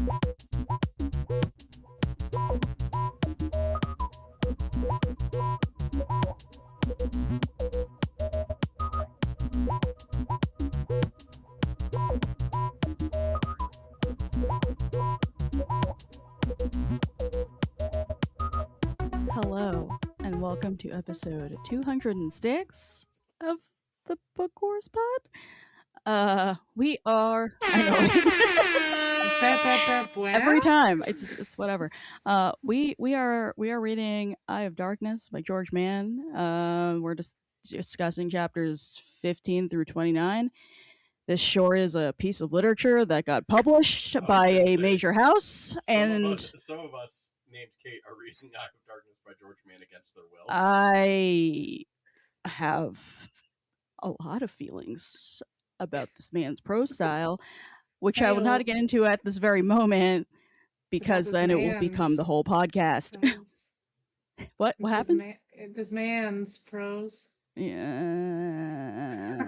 Hello, and welcome to episode 206 of the Book Wars Pod. We are. I know. Every time, it's whatever. We are reading Eye of Darkness by George Mann. We're just discussing chapters 15 through 29. This sure is a piece of literature that got published by a major house, and some of us named Kate are reading Eye of Darkness by George Mann against their will. I have a lot of feelings about this man's prose style, which I will not get into at this very moment because then it will become the whole podcast. What happened? This man's prose. Yeah.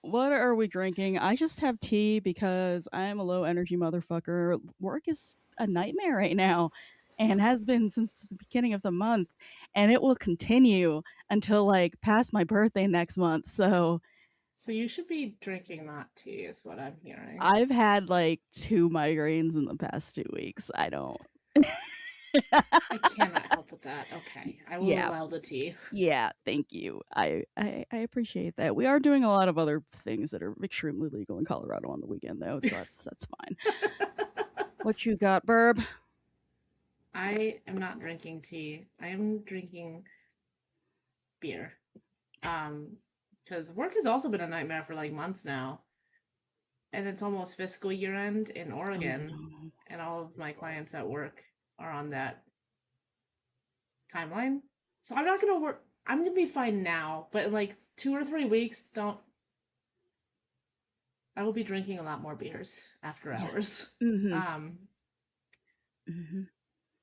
What are we drinking? I just have tea because I am a low energy motherfucker. Work is a nightmare right now and has been since the beginning of the month, and it will continue until like past my birthday next month. So you should be drinking that tea is what I'm hearing. I've had like 2 migraines in the past 2 weeks. I don't I cannot help with that. Okay, I will allow the tea. Yeah, thank you. I appreciate that. We are doing a lot of other things that are extremely legal in Colorado on the weekend, though, so that's fine. What you got, Burb? I am not drinking tea. I am drinking beer. Because work has also been a nightmare for like months now. And it's almost fiscal year end in Oregon, and all of my clients at work are on that timeline. So I'm not gonna work. I'm gonna be fine now, but in like 2 or 3 weeks, I will be drinking a lot more beers after hours. Mm-hmm.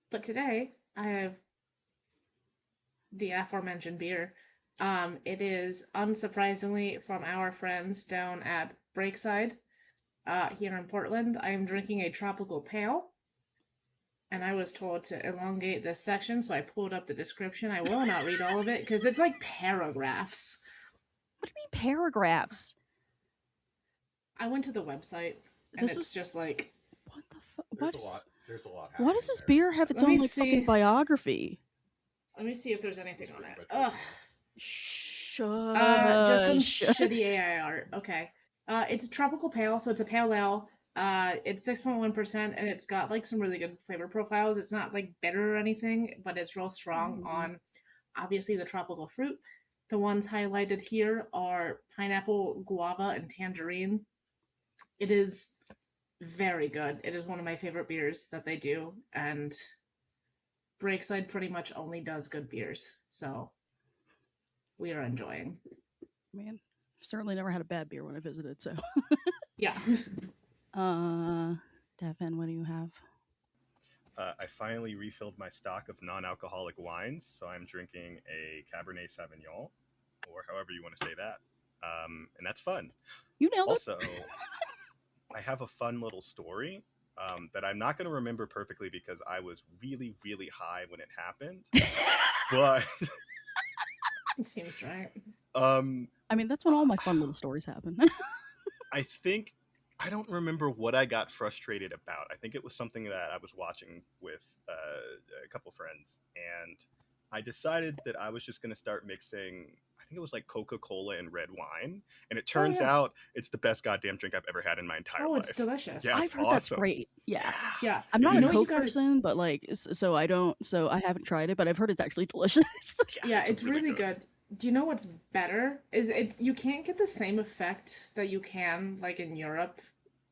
But today I have the aforementioned beer. It is unsurprisingly from our friends down at Breakside, here in Portland. I am drinking a tropical pale. And I was told to elongate this section, so I pulled up the description. I will not read all of it, because it's like paragraphs. What do you mean paragraphs? I went to the website, and it's just like... What the fuck? There's a lot. Why does this beer have its own like fucking biography? Let me see if there's anything on it. Ugh. Shush. Just some shitty AI art. Okay. It's a tropical pale, so it's a pale ale. It's 6.1%, and it's got like some really good flavor profiles. It's not like bitter or anything, but it's real strong on obviously the tropical fruit. The ones highlighted here are pineapple, guava, and tangerine. It is very good. It is one of my favorite beers that they do, and Breakside pretty much only does good beers, so we are enjoying. Man, I've certainly never had a bad beer when I visited, so yeah. Devin, what do you have? I finally refilled my stock of non-alcoholic wines, so I'm drinking a Cabernet Sauvignon, or however you want to say that, and that's fun. You nailed it. Also, I have a fun little story that I'm not going to remember perfectly because I was really, really high when it happened, but it seems right. I mean, that's when all my fun little stories happen. I don't remember what I got frustrated about. I think it was something that I was watching with a couple friends, and I decided that I was just going to start mixing, I think it was like Coca-Cola and red wine, and it turns out it's the best goddamn drink I've ever had in my entire life. Oh, it's delicious. Yeah, I've heard that's great. Yeah. I'm not a Coke person, but like, so I haven't tried it, but I've heard it's actually delicious. Yeah, it's really good. Do you know what's better? You can't get the same effect that you can like in Europe,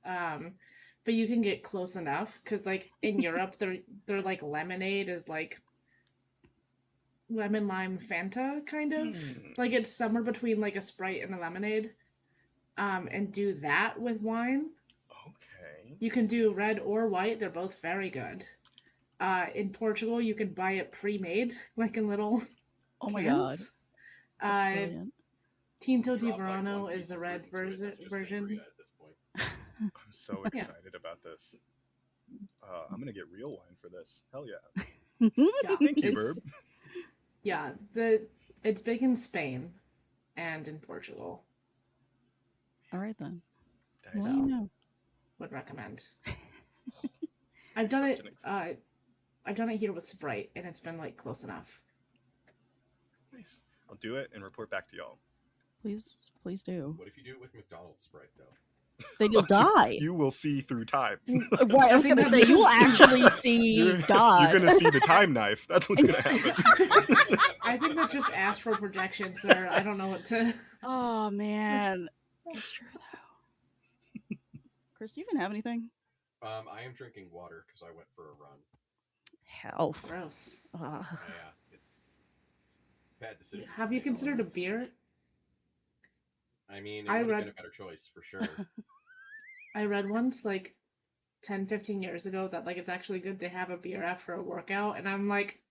but you can get close enough, because like in Europe they're like lemonade is like lemon lime Fanta kind of like it's somewhere between like a Sprite and a lemonade, and do that with wine. Okay. You can do red or white; they're both very good. In Portugal, you can buy it pre-made, like in little. Oh my cans. god. That's brilliant. Tinto di Drop, like, Verano one is piece the of red fruit into it, that's just version. sangria at this point. I'm so Yeah. excited about this. I'm gonna get real wine for this. Hell yeah! Yeah, Thank you, Verb. Yeah, it's big in Spain and in Portugal. All right then. Nice. Well, you know. Would recommend. I've done it. I've done it here with Sprite, and it's been like close enough. Nice. I'll do it and report back to y'all. Please do. What if you do it with McDonald's Sprite though? Then you'll die. You will see through time. Right, I was gonna say you will actually see God. You're gonna see the time knife. That's what's gonna happen. I think that's just astral projection, sir. I don't know what to. Oh man, that's true though. Chris, do you even have anything? I am drinking water because I went for a run. Health. Gross. Yeah, it's bad decision. Have you considered a beer? I mean, it would have been a better choice for sure. I read once, like 10, 15 years ago, that like it's actually good to have a beer after a workout, and I'm like,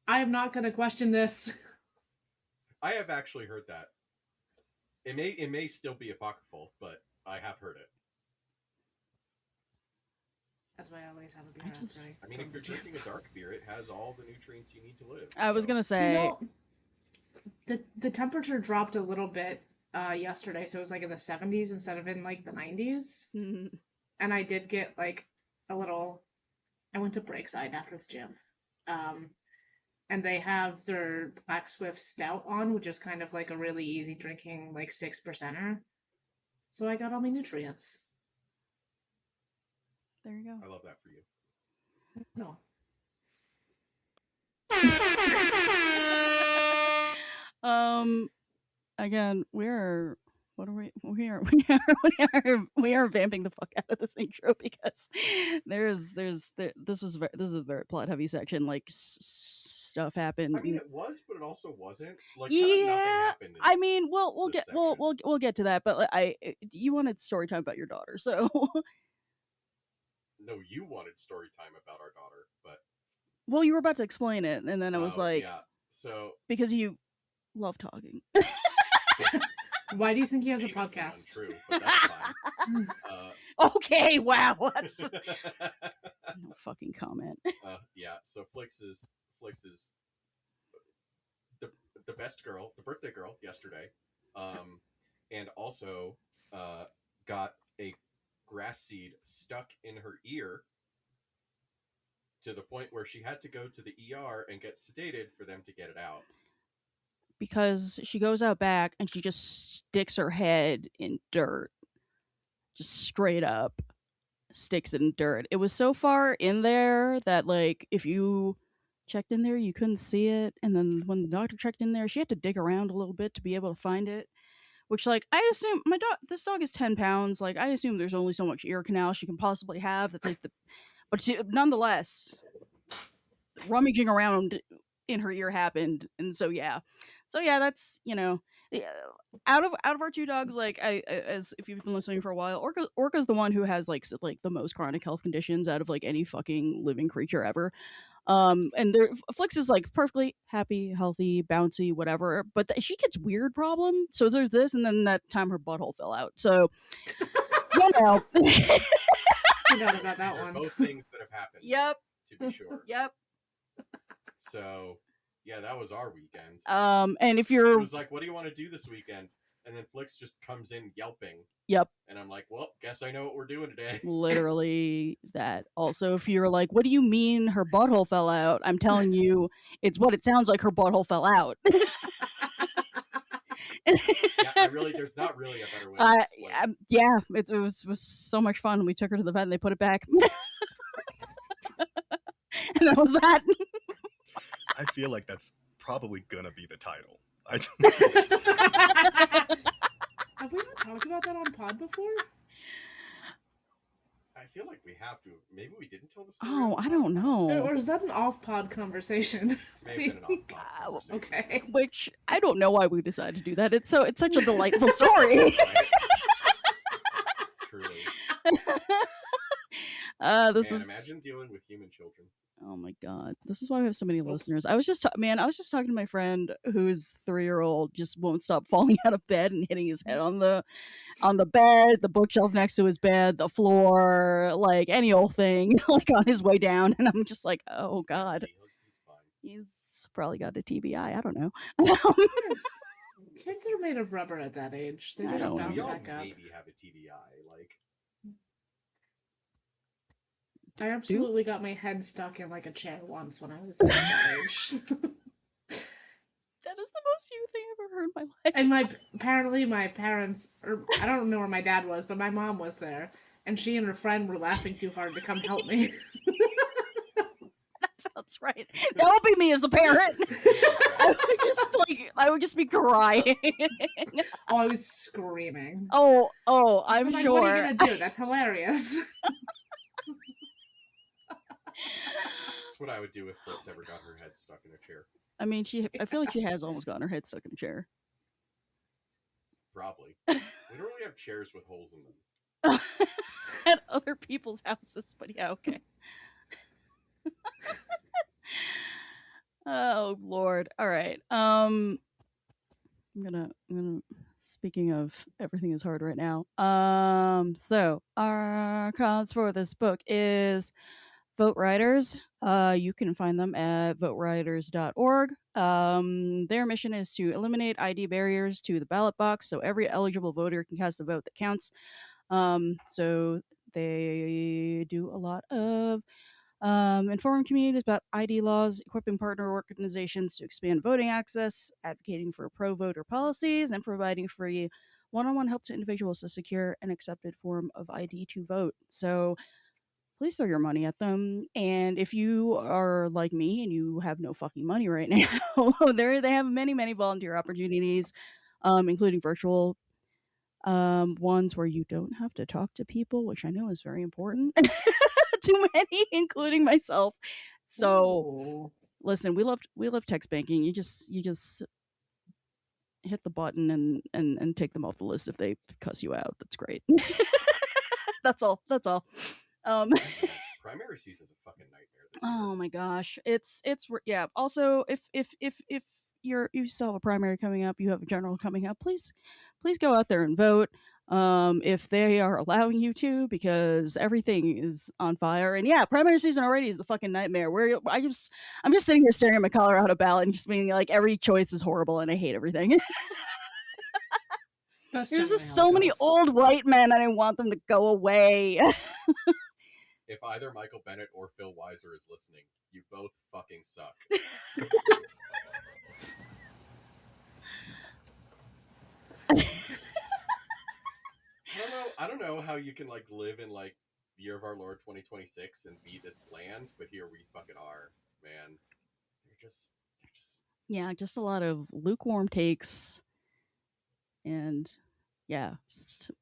I am not going to question this. I have actually heard that. It may still be apocryphal, but I have heard it. That's why I always have a beer after I mean, if you're drinking a dark beer, it has all the nutrients you need to live. I was gonna say, the temperature dropped a little bit yesterday, so it was like in the 70s instead of in like the 90s. Mm-hmm. And I did get like a little. I went to Breakside after the gym, and they have their Black Swift Stout on, which is kind of like a really easy drinking, like 6%er. So I got all my nutrients. There you go. I love that for you. No. Again, we are vamping the fuck out of this intro because this is a very plot heavy section. Like stuff happened. I mean, it was, but it also wasn't. Like, yeah, kind of nothing happened. I mean, we'll get to that. But you wanted story time about your daughter, so. No, you wanted story time about our daughter, but. Well, you were about to explain it, and then I was like, yeah. So because you love talking. Why do you think he has a podcast? Untrue, but that's fine. Okay, wow, that's no fucking comment. Yeah, so Flix is the best girl, the birthday girl yesterday, and also got a grass seed stuck in her ear to the point where she had to go to the ER and get sedated for them to get it out. Because she goes out back and she just sticks her head in dirt. Just straight up sticks it in dirt. It was so far in there that, like, if you checked in there, you couldn't see it. And then when the doctor checked in there, she had to dig around a little bit to be able to find it. Which, like, I assume this dog is 10 pounds. Like, I assume there's only so much ear canal she can possibly have. But nonetheless, rummaging around in her ear happened. And so yeah, that's, out of our two dogs, like, as if you've been listening for a while, Orca's the one who has like the most chronic health conditions out of like any fucking living creature ever. And Flix is like perfectly happy, healthy, bouncy, whatever, but she gets weird problem. So there's this, and then that time her butthole fell out. So forgot about that These one. are both things that have happened. Yep. To be sure. Yep. So yeah, that was our weekend. And if you're, it was like, what do you want to do this weekend? And then Flix just comes in yelping. Yep. And I'm like, well, guess I know what we're doing today. Literally that. Also, if you're like, what do you mean her butthole fell out? I'm telling you, it's what it sounds like, her butthole fell out. Yeah, there's not really a better way to explain it. Yeah, it was so much fun. We took her to the vet and they put it back. And that was that. I feel like that's probably gonna be the title. Have we not talked about that on pod before? I feel like we have to. Maybe we didn't tell the story. Oh, I don't know. Or is that an off-pod conversation? Maybe an off-pod conversation. Okay. Which I don't know why we decided to do that. It's such a delightful story. Truly. This is. Imagine dealing with human children. Oh my god, this is why we have so many Nope. listeners. I was just talking to my friend whose 3-year-old just won't stop falling out of bed and hitting his head on the bed, the bookshelf next to his bed, the floor, like any old thing, like on his way down. And I'm just like, oh He's god, bouncy. He's fine. he's probably got a TBI. I don't know. Yes. Kids are made of rubber at that age. They I just don't bounce We all back up. maybe have a TBI. Like, I absolutely got my head stuck in like a chair once when I was like that age. That is the most you thing I've ever heard in my life. And apparently my parents, or I don't know where my dad was, but my mom was there, and she and her friend were laughing too hard to come help me. That's right. That would be me as a parent. I would just be crying. Oh, I was screaming. Oh, I'm like, sure. what are you gonna do? That's hilarious. that's what I would do if Fritz ever got her head stuck in a chair. I mean, I feel like she has almost gotten her head stuck in a chair. Probably. We don't really have chairs with holes in them. At other people's houses, but yeah, okay. Oh Lord. All right. I'm gonna speaking of everything is hard right now. So our cause for this book is Vote Riders. You can find them at voteriders.org. Their mission is to eliminate ID barriers to the ballot box so every eligible voter can cast a vote that counts. So they do a lot of informing communities about ID laws, equipping partner organizations to expand voting access, advocating for pro-voter policies, and providing free one-on-one help to individuals to secure an accepted form of ID to vote. So please throw your money at them. And if you are like me and you have no fucking money right now, they have many volunteer opportunities, including virtual ones where you don't have to talk to people, which I know is very important. Too many, including myself. So listen, we love text banking. You just hit the button and take them off the list if they cuss you out. That's great. That's all. Primary season's a fucking nightmare this year. Oh my gosh, it's yeah. Also, if you still have a primary coming up, you have a general coming up, please go out there and vote. If they are allowing you to, because everything is on fire. And yeah, primary season already is a fucking nightmare. I'm just sitting here staring at my Colorado ballot and just being like, every choice is horrible and I hate everything. There's just so many old white men, and I want them to go away. If either Michael Bennett or Phil Weiser is listening, you both fucking suck. I don't know how you can like live in like the year of our Lord 2026 and be this bland, but here we fucking are, man. They're just yeah, just a lot of lukewarm takes, and yeah,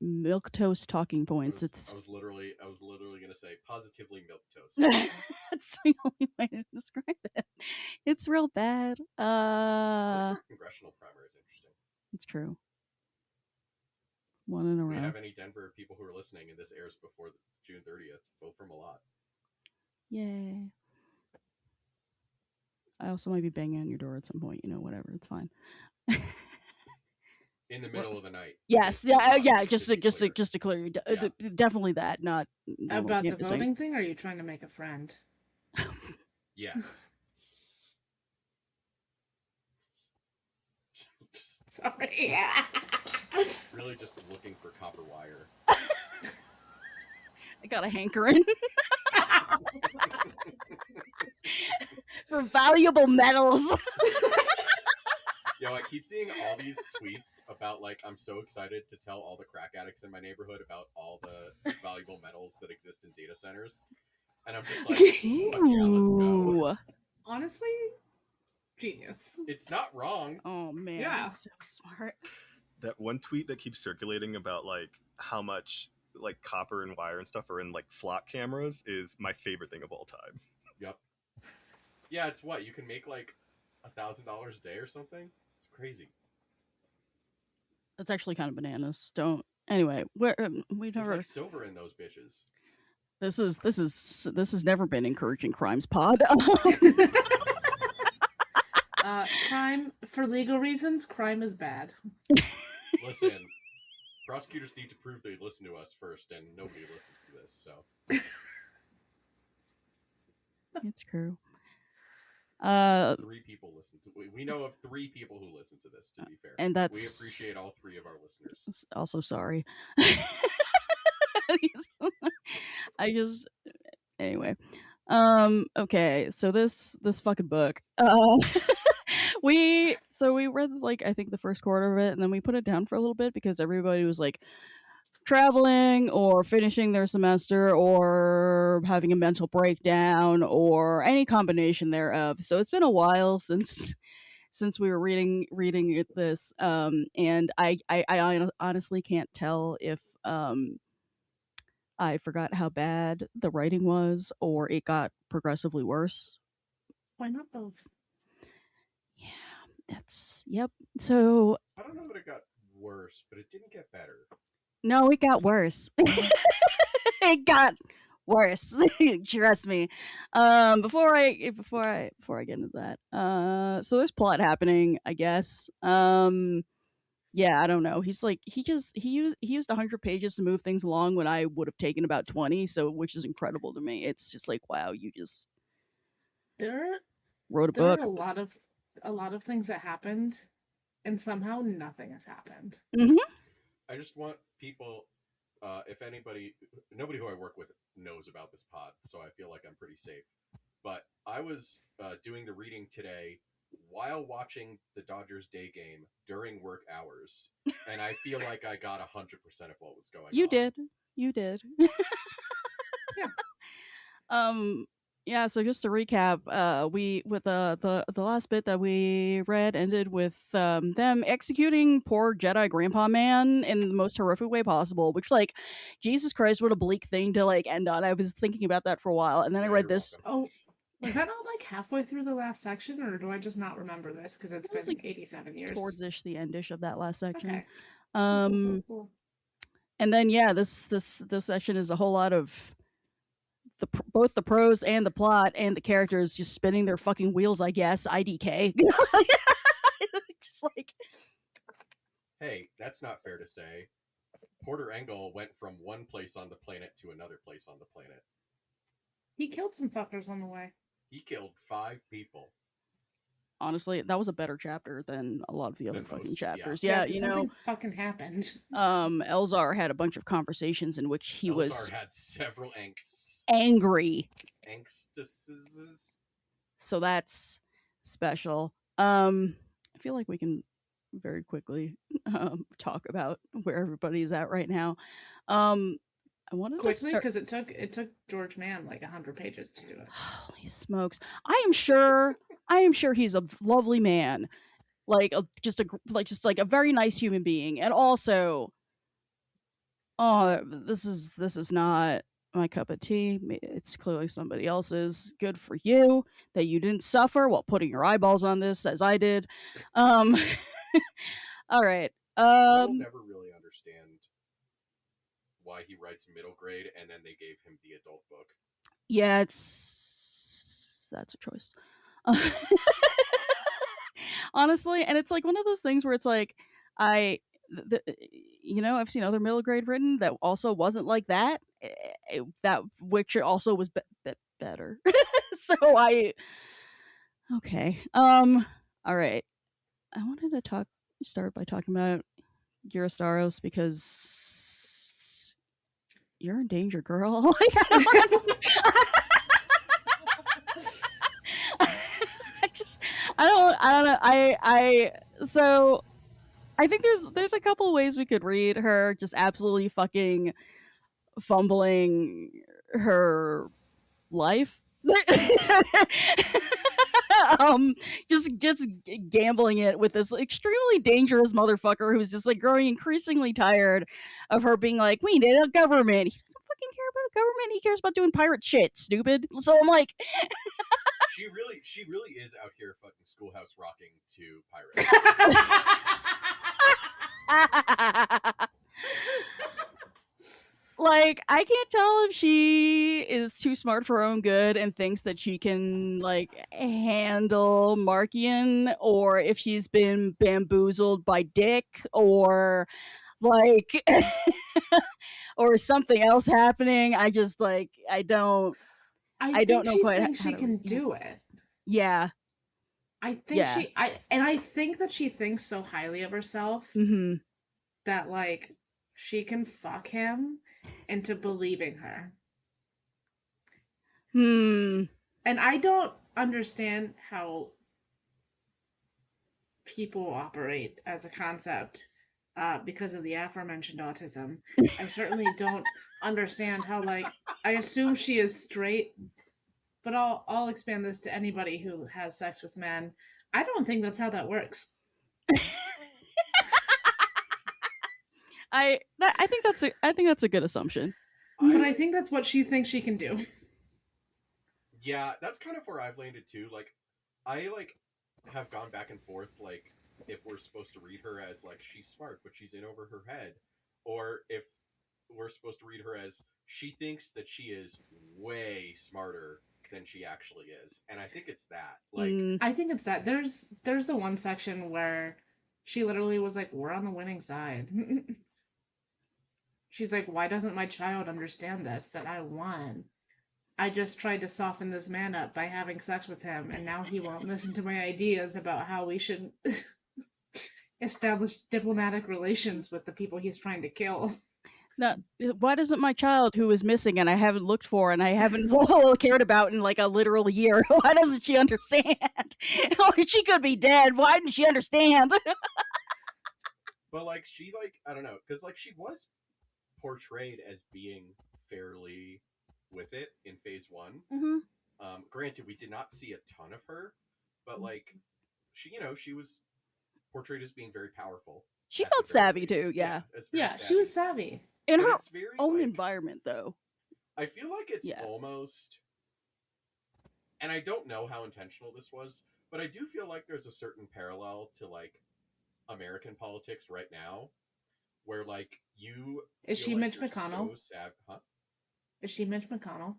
milk toast talking points. I was literally gonna say positively milk toast. That's the only way to describe it. It's real bad. Our congressional primary is interesting. It's true. One in a row. If we have any Denver people who are listening, and this airs before June 30th, vote for them a lot. Yay. I also might be banging on your door at some point. Whatever. It's fine. In the middle of the night. Yes. Yeah. Just to clear you. Definitely that. Not about the voting thing. Or are you trying to make a friend? Yes. Sorry. Really just looking for copper wire. I got a hankering. For valuable metals. Yo, I keep seeing all these tweets about like I'm so excited to tell all the crack addicts in my neighborhood about all the valuable metals that exist in data centers. And I'm just like, fuck yeah, let's go. Honestly, genius. It's not wrong. Oh man, yeah, so smart. That one tweet that keeps circulating about like how much like copper and wire and stuff are in like flock cameras is my favorite thing of all time. Yep. Yeah, it's what you can make like $1,000 a day or something. It's crazy. That's actually kind of bananas. Don't. Anyway, we've never. There's like silver in those bitches. This has never been encouraging crimes pod. Crime, for legal reasons, crime is bad. Listen, prosecutors need to prove they listen to us first, and nobody listens to this, so. It's true. 3 people listen to. We know of 3 people who listen to this. To be fair, and that's we appreciate all 3 of our listeners. Also, sorry. I just anyway. Okay, so this fucking book. we read like I think the first quarter of it, and then we put it down for a little bit because everybody was like traveling or finishing their semester or having a mental breakdown or any combination thereof. So it's been a while since we were reading this, and I honestly can't tell if I forgot how bad the writing was or it got progressively worse. Why not both? Yeah, that's yep. So I don't know that it got worse, but it didn't get better. No, it got worse. It got worse. Trust me. Before I get into that, so there's plot happening, I guess. Yeah, I don't know. He's like he used 100 pages to move things along when I would have taken about 20, so which is incredible to me. It's just like wow, you just wrote a book. There are a lot of things that happened, and somehow nothing has happened. Mm-hmm. I just want people, if nobody who I work with knows about this pod, so I feel like I'm pretty safe. But I was doing the reading today while watching the Dodgers day game during work hours, and I feel like I got 100% of what was going on. You did. Yeah. Yeah, so just to recap, we with the last bit that we read ended with them executing poor Jedi Grandpa Man in the most horrific way possible, which like Jesus Christ, what a bleak thing to like end on. I was thinking about that for a while, and then I read this. Welcome. Oh, was that not like halfway through the last section, or do I just not remember this because it's been like 87 years? Towards-ish the endish of that last section. Okay. Cool. And then yeah, this section is a whole lot of both the prose and the plot and the characters just spinning their fucking wheels, I guess. IDK. Just like, hey, that's not fair to say. Porter Engel went from one place on the planet to another place on the planet. He killed some fuckers on the way. He killed 5 people. Honestly, that was a better chapter than a lot of the other fucking chapters. Yeah, you something know, fucking happened. Elzar had a bunch of conversations in which he was had several angry. Angstuses. So that's special. I feel like we can very quickly talk about where everybody's at right now. I wanted quickly because it took George Mann like 100 pages to do it. Holy smokes! I am sure he's a lovely man, just a very nice human being, and also, this is not my cup of tea. It's clearly somebody else's. Good for you that you didn't suffer while putting your eyeballs on this as I did. All right. I will never really understand why he writes middle grade and then they gave him the adult book. Yeah, that's a choice. Honestly, and it's like one of those things where it's like I've seen other middle grade written that also wasn't like that, that which also was better. So okay. All right. I wanted to start by talking about Girastaros because you're in danger, girl. Like, I don't know. So I think there's a couple ways we could read her just absolutely fucking fumbling her life. Just gambling it with this extremely dangerous motherfucker who's just like growing increasingly tired of her being like, we need a government. He doesn't fucking care about a government. He cares about doing pirate shit, stupid. So I'm like, she really is out here fucking Schoolhouse Rocking to pirates. like, I can't tell if she is too smart for her own good and thinks that she can, like, handle Markian, or if she's been bamboozled by Dick, or, like, or something else happening. I just, like, I don't think know she quite thinks how she to can yeah. do it. Yeah. I think Yeah. I think that she thinks so highly of herself Mm-hmm. that like she can fuck him into believing her. Hmm. And I don't understand how people operate as a concept because of the aforementioned autism. I certainly don't understand how, like, I assume she is straight, but I'll expand this to anybody who has sex with men. I don't think that's how that works. I think that's a good assumption. But I think that's what she thinks she can do. Yeah, that's kind of where I've landed too. Like, I like have gone back and forth. Like, if we're supposed to read her as like she's smart but she's in over her head, or if we're supposed to read her as she thinks that she is way smarter than she actually is. And I think it's that. Like, I think it's that. There's the one section where she literally was like, "We're on the winning side." She's like, "Why doesn't my child understand this? That I won. I just tried to soften this man up by having sex with him, and now he won't listen to my ideas about how we should establish diplomatic relations with the people he's trying to kill." Now, why doesn't my child, who is missing and I haven't looked for and I haven't cared about in like a literal year, why doesn't she understand? She could be dead. Why didn't she understand? but like she like I don't know, because like she was portrayed as being fairly with it in phase one. Mm-hmm. Granted, we did not see a ton of her, but like she was portrayed as being very powerful. She felt savvy too, yeah. Yeah, she was savvy. In But her it's very, own like, environment, though. I feel like it's Yeah. almost, and I don't know how intentional this was, but I do feel like there's a certain parallel to like American politics right now, where like you Is feel she like Mitch you're McConnell? So huh? Is she Mitch McConnell?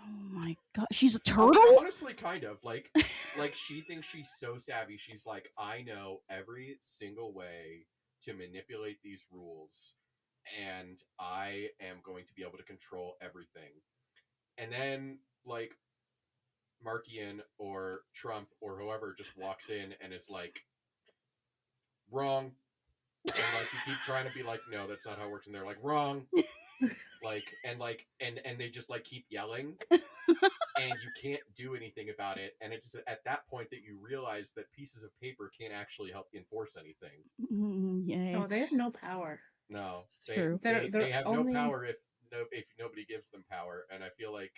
Oh my god, she's a I mean, turtle? honestly, kind of like she thinks she's so savvy. She's like, I know every single way to manipulate these rules, and I am going to be able to control everything. And then like Markian or Trump or whoever just walks in and is like, wrong. And like you keep trying to be like, no, that's not how it works, and they're like, wrong. And they just like keep yelling, and you can't do anything about it. And it's at that point that you realize that pieces of paper can't actually help enforce anything. Yeah. No, they have no power. No, It's true. They're they have only... no power if nobody gives them power. And I feel like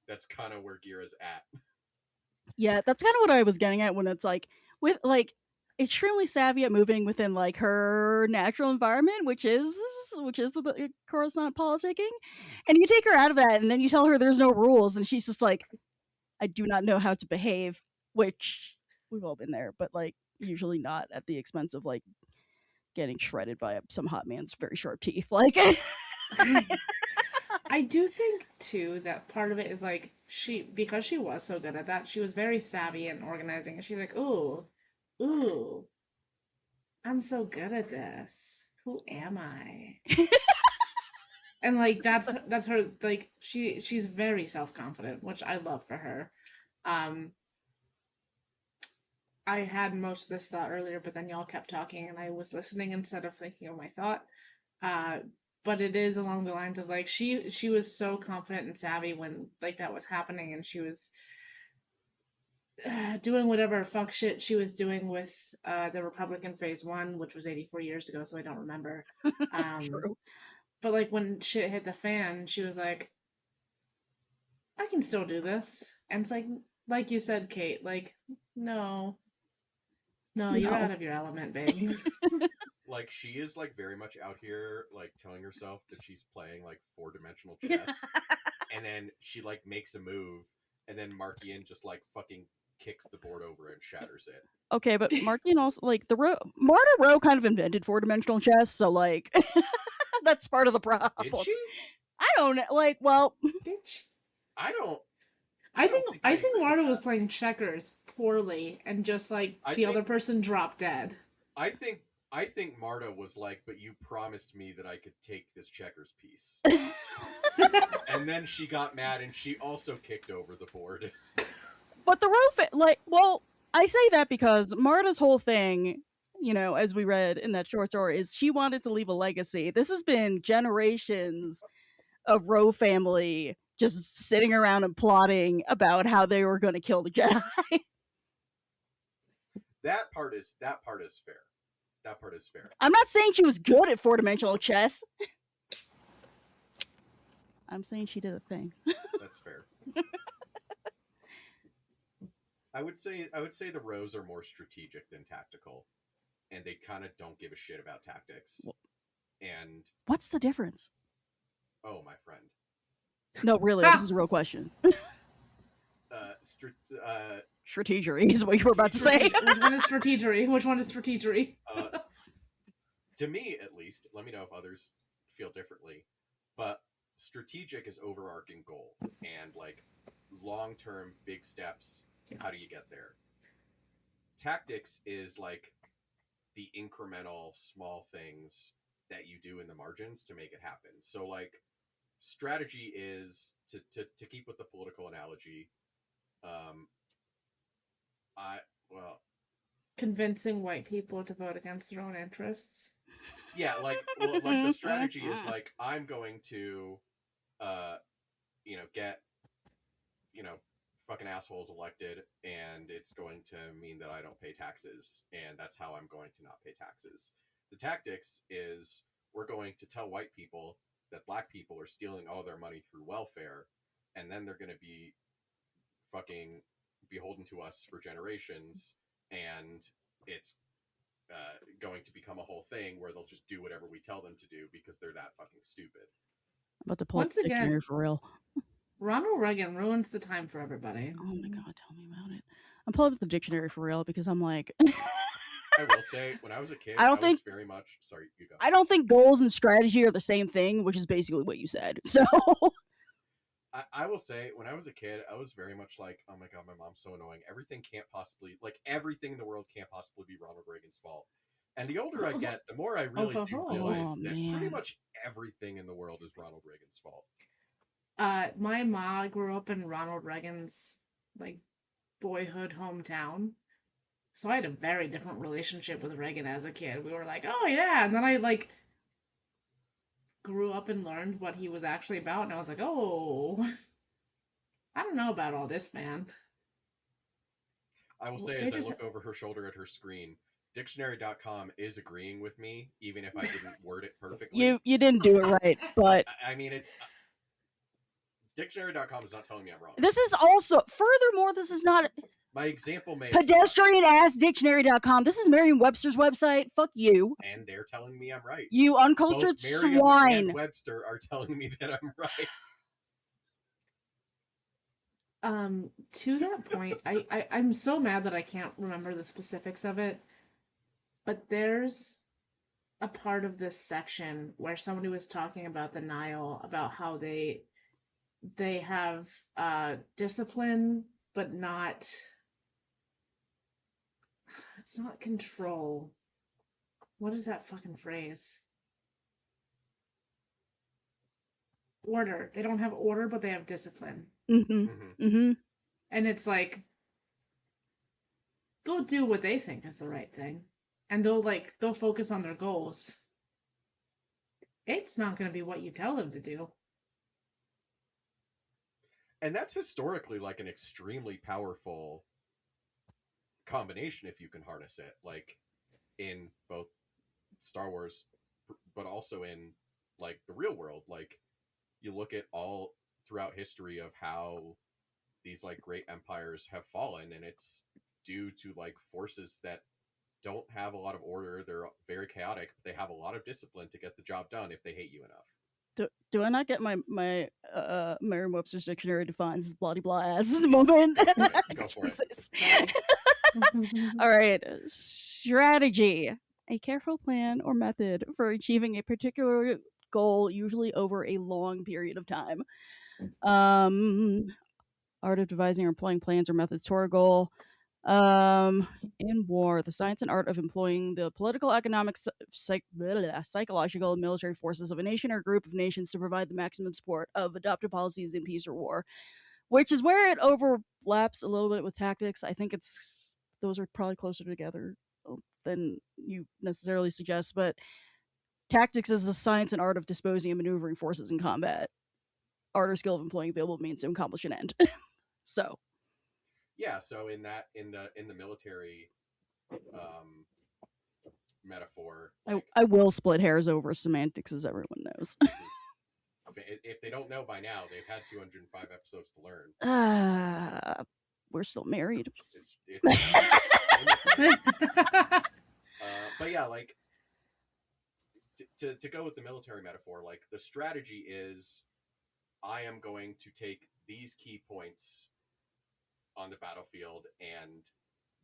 that's kind of where Gira's at. Yeah, that's kind of what I was getting at when it's like, with like extremely savvy at moving within like her natural environment, which is the Coruscant politicking, and you take her out of that, and then you tell her there's no rules, and she's just like, I do not know how to behave, which we've all been there, but like usually not at the expense of like getting shredded by some hot man's very sharp teeth. Like, I do think too that part of it is like because she was so good at that, she was very savvy in organizing, and she's like, ooh, I'm so good at this. Who am I? And like that's her, like she's very self-confident, which I love for her. I had most of this thought earlier, but then y'all kept talking and I was listening instead of thinking of my thought. But it is along the lines of like she was so confident and savvy when like that was happening, and she was doing whatever fuck shit she was doing with the Republican phase one, which was 84 years ago, so I don't remember. true. But like when shit hit the fan, she was like, I can still do this. And it's like you said, Kate, like, no, you're out of your element, babe. Like she is like very much out here like telling herself that she's playing like 4-dimensional chess, and then she like makes a move, and then Markian just like fucking kicks the board over and shatters it. Okay, but Markian also like Marta Rowe kind of invented 4-dimensional chess, so like that's part of the problem. Did she? I don't know. Like, well, Bitch. I don't. I don't think I I think agree with Marta was that. playing checkers poorly, and just like I the other think person dropped dead. I think I think Marta was like, but you promised me that I could take this checkers piece. And then she got mad and she also kicked over the board. but the roof, like, well, I say that because Marta's whole thing, you know, as we read in that short story, is she wanted to leave a legacy. This has been generations of Rowe family just sitting around and plotting about how they were going to kill the Jedi. That part is fair. That part is fair. I'm not saying she was good at four-dimensional chess. I'm saying she did a thing. That's fair. I would say the Rows are more strategic than tactical, and they kind of don't give a shit about tactics. And what's the difference? Oh, my friend. No, really, this is a real question. Strategery is what you were about to say. Which one is strategery? Which one is strategery? To me, at least, let me know if others feel differently, but strategic is overarching goal and like long-term big steps. How do you get there? Tactics is like the incremental small things that you do in the margins to make it happen. So like strategy is to keep with the political analogy. Convincing white people to vote against their own interests. Yeah, like the strategy is like I'm going to get fucking assholes elected, and it's going to mean that I don't pay taxes, and that's how I'm going to not pay taxes. The tactics is we're going to tell white people that black people are stealing all their money through welfare, and then they're going to be fucking beholden to us for generations, and it's going to become a whole thing where they'll just do whatever we tell them to do because they're that fucking stupid. I'm about to pull up the dictionary for real. Ronald Reagan ruins the time for everybody. Oh my god, tell me about it. I'm pulling up the dictionary for real because I'm like I will say, when I was a kid, I was very much... Sorry, you go. I don't think goals and strategy are the same thing, which is basically what you said. So I will say, when I was a kid, I was very much like, oh my god, my mom's so annoying. Everything in the world can't possibly be Ronald Reagan's fault. And the older I get, the more I really do realize that pretty much everything in the world is Ronald Reagan's fault. My ma grew up in Ronald Reagan's like boyhood hometown, so I had a very different relationship with Reagan as a kid. We were like, oh yeah, and then I like grew up and learned what he was actually about, and I was like, oh, I don't know about all this, man. I will say, as I look over her shoulder at her screen, Dictionary.com is agreeing with me, even if I didn't word it perfectly. You didn't do it right, but I mean, it's Dictionary.com is not telling me I'm wrong. This is also, furthermore, this is not my example may pedestrian-ass Dictionary.com. This is Merriam-Webster's website. Fuck you. And they're telling me I'm right. You uncultured Both swine. Merriam and Webster are telling me that I'm right. To that point, I'm so mad that I can't remember the specifics of it, but there's a part of this section where somebody was talking about the Nile, about how they have discipline, but not, it's not control. What is that fucking phrase? Order. They don't have order, but they have discipline. And it's like, they'll do what they think is the right thing, and they'll focus on their goals. It's not going to be what you tell them to do. And that's historically like an extremely powerful combination if you can harness it, like in both Star Wars, but also in like the real world. Like you look at all throughout history of how these like great empires have fallen, and it's due to like forces that don't have a lot of order. They're very chaotic, but they have a lot of discipline to get the job done if they hate you enough. Do I not get my Merriam-Webster's dictionary defines bloody blah ass at the moment? Go for it. All right. Strategy. A careful plan or method for achieving a particular goal, usually over a long period of time. Art of devising or employing plans or methods toward a goal. In war, the science and art of employing the political, economic, psychological, and military forces of a nation or group of nations to provide the maximum support of adopted policies in peace or war, which is where it overlaps a little bit with tactics. I think those are probably closer together than you necessarily suggest, but tactics is the science and art of disposing and maneuvering forces in combat. Art or skill of employing available means to accomplish an end. So yeah, so in the military metaphor, like, I will split hairs over semantics, as everyone knows. if they don't know by now, they've had 205 episodes to learn. We're still married. But yeah, like, to go with the military metaphor, like, the strategy is, I am going to take these key points on the battlefield and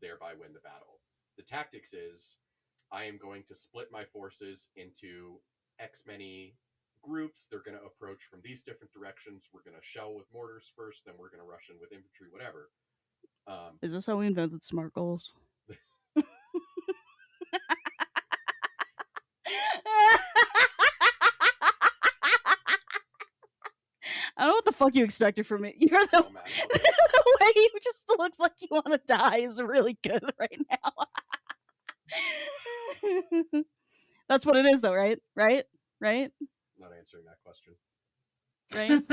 thereby win the battle. The tactics is, I am going to split my forces into X many groups. They're going to approach from these different directions. We're going to shell with mortars first, then we're going to rush in with infantry, whatever. Is this how we invented SMART goals? I don't know what the fuck you expected from me. You're the way you just looks like you want to die is really good right now. That's what it is, though, right? Right? Right? Not answering that question. Right?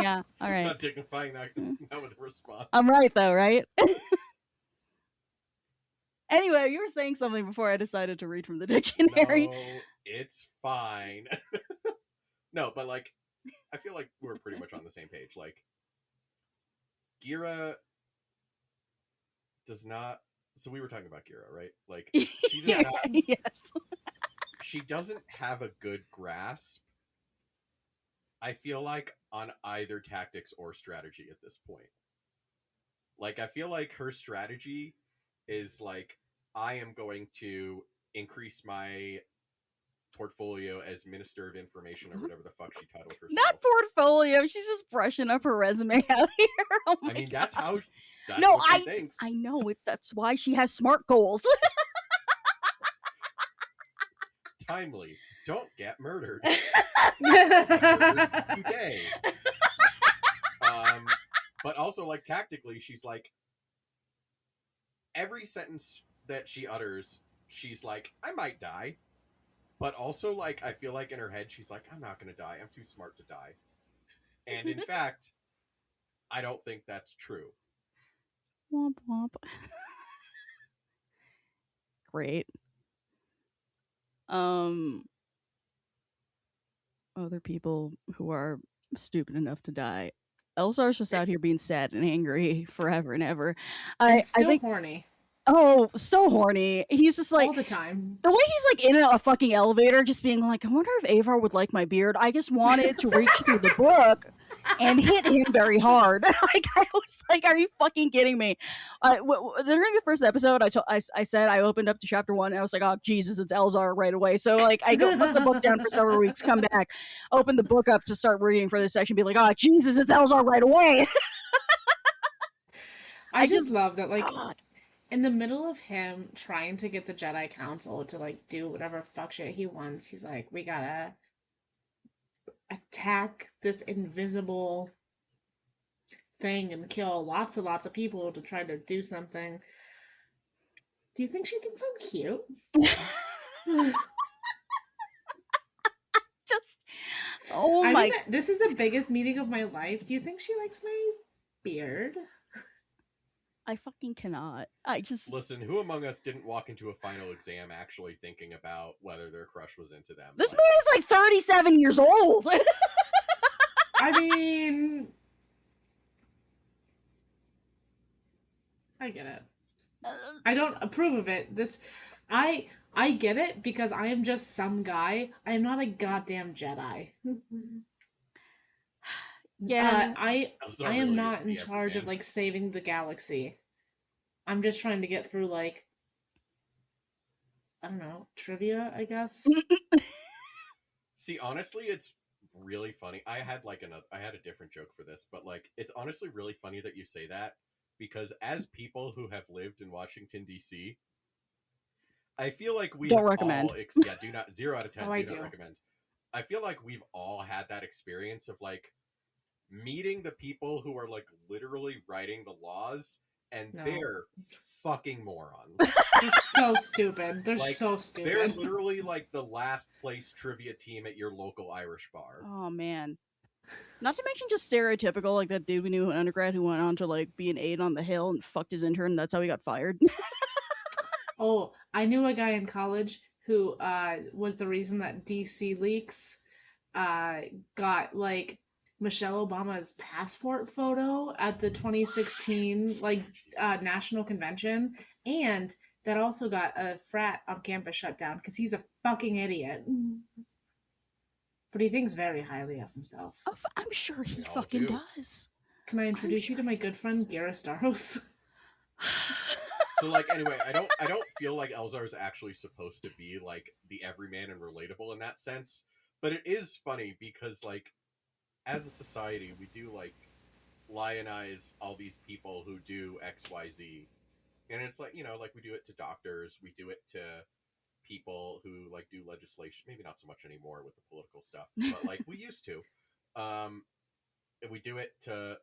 Yeah. All right. Not dignifying that with a response. I'm right, though, right? Anyway, you were saying something before I decided to read from the dictionary. No, it's fine. No, but like, I feel like we're pretty much on the same page. Like, Gira does not. So we were talking about Gira, right? Like, she does yes. not, Yes. She doesn't have a good grasp, I feel like, on either tactics or strategy at this point. Like, I feel like her strategy is like, I am going to increase my portfolio as Minister of Information or whatever the fuck she titled herself. Not portfolio. She's just brushing up her resume out here. Oh my God. That's how. That's no, what she thinks. I know. That's why she has SMART goals. Timely. Don't get murdered. Murdered today. But also, like, tactically, she's like, every sentence that she utters, she's like, I might die. But also, like, I feel like in her head, she's like, I'm not going to die. I'm too smart to die. And in fact, I don't think that's true. Womp womp. Great. Other people who are stupid enough to die. Elsar's just out here being sad and angry forever and ever. I think horny. Oh, so horny. He's just like all the time. The way he's like in a fucking elevator, just being like, I wonder if Avar would like my beard. I just wanted to reach through the book and hit him very hard. Like, I was like, are you fucking kidding me? During the first episode, I said I opened up to chapter 1 and I was like, oh Jesus, it's Elzar right away. So like, I go put the book down for several weeks, come back, open the book up to start reading for this section, be like, oh Jesus, it's Elzar right away. I just love that, like, God. In the middle of him trying to get the Jedi Council to, like, do whatever fuck shit he wants, he's like, we gotta attack this invisible thing and kill lots and lots of people to try to do something. Do you think she thinks I'm cute? This is the biggest meeting of my life. Do you think she likes my beard? I fucking cannot. Listen, who among us didn't walk into a final exam actually thinking about whether their crush was into them? This man is like 37 years old. I mean, I get it. I don't approve of it. I get it because I am just some guy. I am not a goddamn Jedi. Yeah, I am not in charge of, like, saving the galaxy. I'm just trying to get through, like, I don't know, trivia, I guess. See, honestly, it's really funny. I had a different joke for this, but like, it's honestly really funny that you say that because as people who have lived in Washington D.C., I feel like we Don't have recommend. all do not 0 out of 10 Oh, I do not do. recommend. I feel like we've all had that experience of like meeting the people who are like literally writing the laws and No. they're fucking morons. They're so stupid. They're Like, so They're stupid. literally like the last place trivia team at your local Irish bar. Oh man. Not to mention just stereotypical, like that dude we knew in undergrad who went on to like be an aide on the Hill and fucked his intern. That's how he got fired. Oh, I knew a guy in college who was the reason that DC leaks got like Michelle Obama's passport photo at the 2016 national convention, and that also got a frat on campus shut down because he's a fucking idiot. But he thinks very highly of himself. Oh, I'm sure he all fucking do. does. Can I introduce you to my good friend Gara Staros? So like anyway, I don't feel like Elzar is actually supposed to be like the everyman and relatable in that sense. But it is funny because like as a society we do like lionize all these people who do XYZ. And it's like, like we do it to doctors, we do it to people who like do legislation, maybe not so much anymore with the political stuff, but like we used to. And we do it to,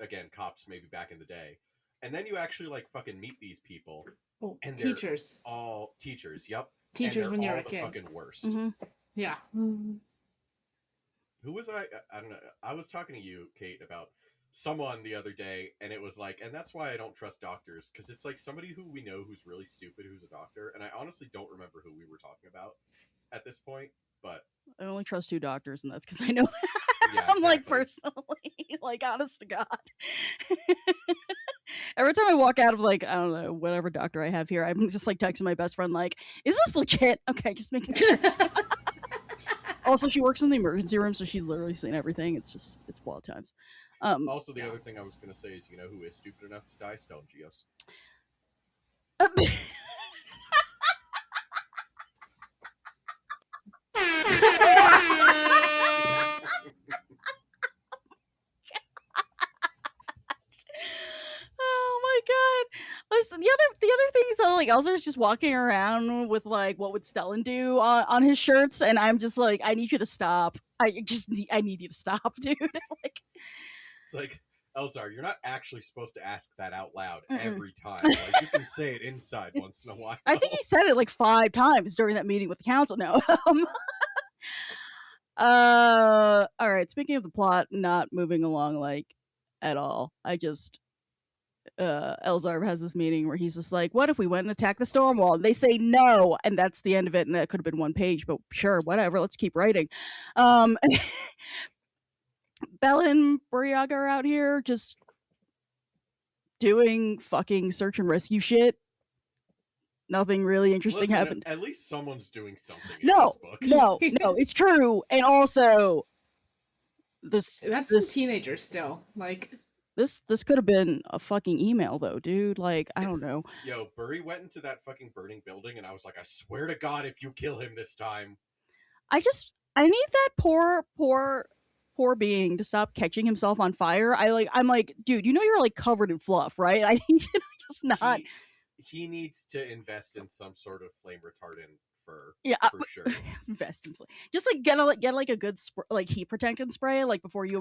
again, cops maybe back in the day. And then you actually like fucking meet these people. Oh, And teachers. All teachers, yep. Teachers when you're all a the kid. fucking worst. Mm-hmm. Yeah. Who was I don't know. I was talking to you, Kate, about someone the other day, and it was like, and that's why I don't trust doctors, because it's like somebody who we know who's really stupid who's a doctor, and I honestly don't remember who we were talking about at this point, but I only trust 2 doctors, and that's because I know that. Yeah, I'm like exactly. personally, like honest to God. Every time I walk out of like I don't know whatever doctor I have here, I'm just like texting my best friend like, "Is this legit?" Okay, just making sure. Also, she works in the emergency room, so she's literally seen everything. It's wild times. Also, the other thing I was going to say is, who is stupid enough to die? Stone Geos. Oh my god! Listen, the other thing is that like Elzer's just walking around with like what would Stellan do on his shirts, and I'm just like, I need you to stop. I need you to stop, dude. Like, It's like, Elzar, you're not actually supposed to ask that out loud Mm-mm. every time. Like, you can say it inside once in a while. I think he said it like 5 times during that meeting with the council. No. All right. Speaking of the plot not moving along like at all, I just Elzar has this meeting where he's just like, "What if we went and attacked the storm wall?" And they say no, and that's the end of it. And that could have been 1 page, but sure, whatever. Let's keep writing. Bella and Buryaga are out here just doing fucking search and rescue shit. Nothing really interesting happened. At least someone's doing something in No, this book. no, it's true. And also, That's some teenagers still. Like, this could have been a fucking email though, dude. Like, I don't know. Yo, Burry went into that fucking burning building, and I was like, I swear to God, if you kill him this time. I need that poor being to stop catching himself on fire. I'm like, dude, you're like covered in fluff, right? I need you to just not. He needs to invest in some sort of flame retardant for sure. Invest in just like get like a good like heat protectant spray like before you